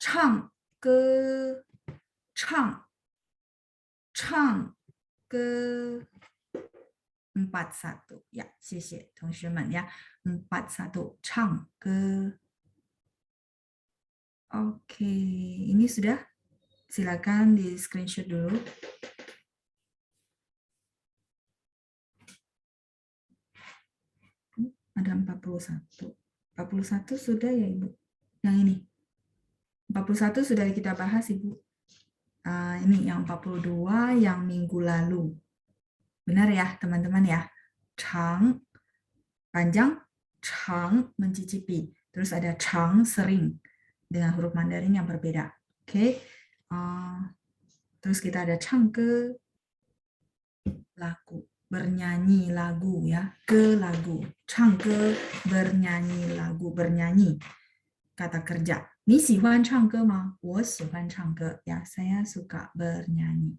chang ke chang ke 41 ya, 谢谢同学们 ya. 41 chang ke. Oke, ini sudah. Silakan di screenshot dulu. Ada 41. 41 sudah ya, Ibu. Yang ini. 41 sudah kita bahas, Ibu. Ini yang 42 yang minggu lalu. Benar ya, teman-teman ya. Chang, panjang. Chang, mencicipi. Terus ada chang, sering. Dengan huruf Mandarin yang berbeda. Oke. Terus kita ada chang ke, laku. bernyanyi lagu ya, ke lagu. 唱歌 bernyanyi lagu, bernyanyi. Kata kerja. 你喜欢唱歌吗？我喜欢唱歌 ya, saya suka bernyanyi.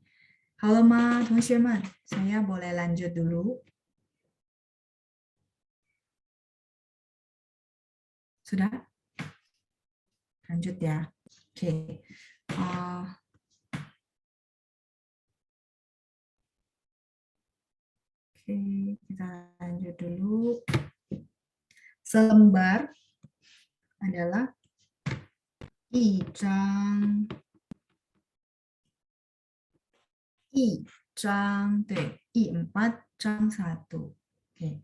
好了吗，同学们？ Saya boleh lanjut dulu. Sudah? Lanjut ya. Oke. Oke, kita lanjut dulu. Selembar adalah 一张，对，4 张 1. Oke.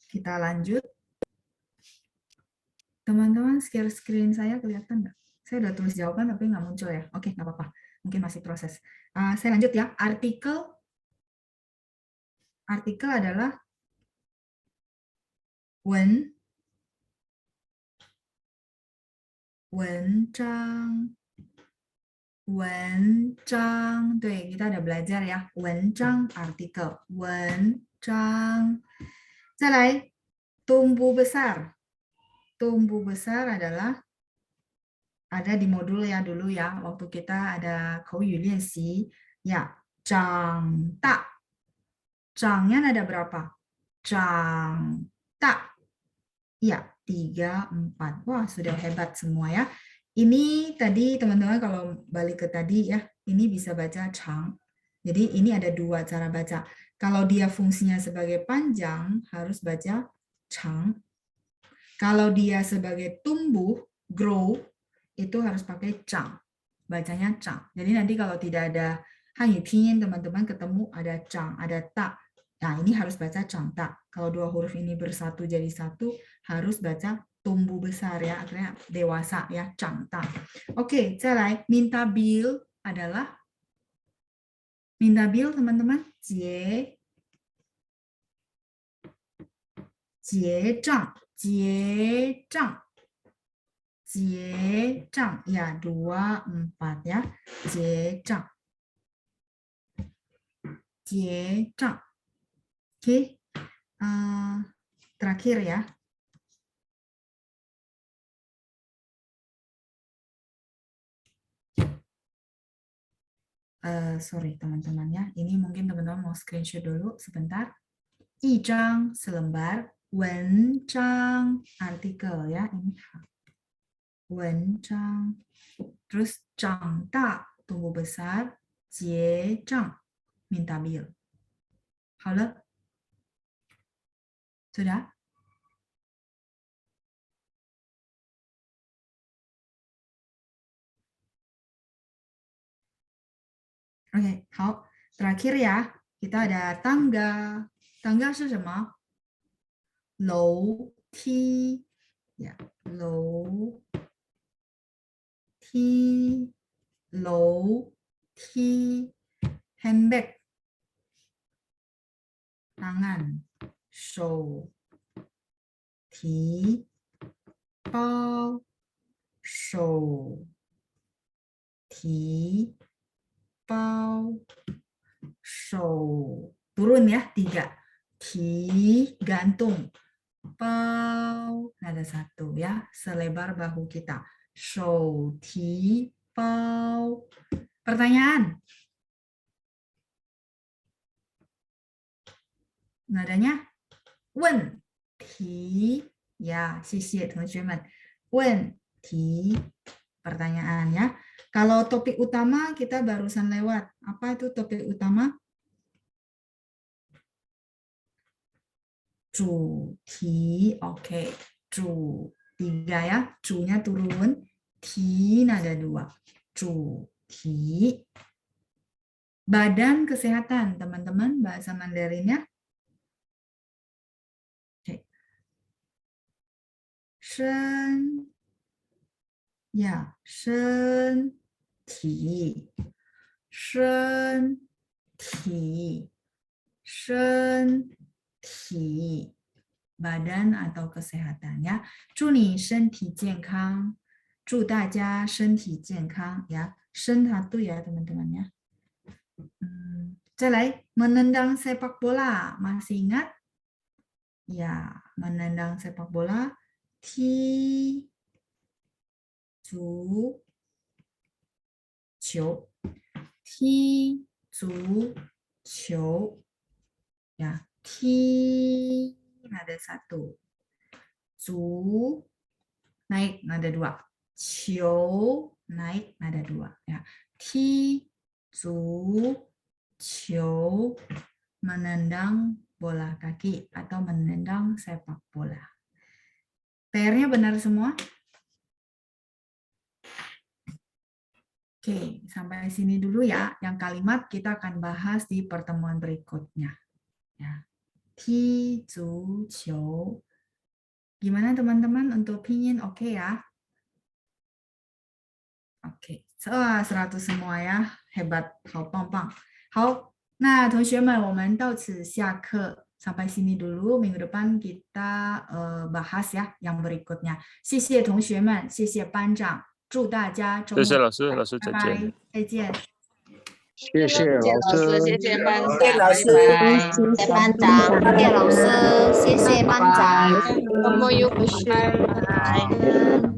Kita lanjut. Teman-teman, share screen saya kelihatan nggak? Saya udah tulis jawaban tapi nggak muncul ya. Oke, nggak apa-apa. Mungkin masih proses. Saya lanjut ya. Artikel adalah 文章，对，kita ada belajar ya. 文章 artikel 文章。再来 tumbuh besar. Tumbuh besar adalah ada di modul ya dulu ya, waktu kita ada 口语练习 ya. 长大，长nya ada berapa? 长大 ya, 3, 4. Wah, sudah hebat semua ya. Ini tadi teman-teman kalau balik ke tadi ya, ini bisa baca chang. Jadi ini ada 2 cara baca. Kalau dia fungsinya sebagai panjang harus baca chang. Kalau dia sebagai tumbuh, grow, itu harus pakai chang. Bacanya chang. Jadi nanti kalau tidak ada Hanyu Pinyin, teman-teman ketemu ada chang, ada ta. Nah, ini harus baca chang ta. Kalau 2 huruf ini bersatu jadi 1, harus baca tumbuh besar ya, akhirnya dewasa ya, chang ta. Oke, 再来 minta bil adalah teman-teman, 结账ya, 2, 4 ya, 结账. Oke, terakhir ya. Sorry teman-teman ya, ini mungkin teman-teman mau screenshot dulu sebentar. 一张 selembar, 文章 artikel ya, ini 文章. Terus 长大 tumbuh besar, 结账 minta bil. 好了， sudah? Oke, 好， terakhir ya, kita ada tangga. Tangga 是什么？楼梯 ya, 楼梯 handbag, tangan, 手提包，手提包，手 turun ya, 3. 提 gantung, pao ada 1 ya, selebar bahu kita. 手提包. Pertanyaan? Nadanya 问题 ya, 谢谢同学们. 问题 pertanyaan ya. Kalau topik utama kita barusan lewat. Apa itu topik utama? 主题, oke. 主 3 ya, 主nya turun, 题 ada 2. 主题. Badan Kesehatan, teman-teman, bahasa Mandarinnya. Oke. 身 ya, 身体 身体 身体 badan atau kesehatan ya. 祝你身体健康，祝大家身体健康 ya. 身 1 ya teman-teman ya. 再来 menendang sepak bola, masih ingat? Ya, menendang sepak bola. 踢足球，踢足球。Ya, 踢 ada 1. 足 naik nada 2. 球 naik nada 2. Ya, 踢足球 menendang bola kaki atau menendang sepak bola. PR-nya benar semua? Oke, sampai sini dulu ya. Yang kalimat kita akan bahas di pertemuan berikutnya. Ya. 踢足球. Gimana teman-teman untuk pinyin? Oke ya? Oke, 100 semua ya. Hebat, 好棒棒。好，那同学们，我们到此下课。Sampai sini dulu, minggu depan kita bahas ya yang berikutnya. 谢谢同学们，谢谢班长，祝大家周末谢谢老师，老师再拜见。拜，再见。谢谢老师，谢谢班长，谢谢老师拜拜。谢谢班长，谢谢老师，谢谢班长，周末愉快。拜拜。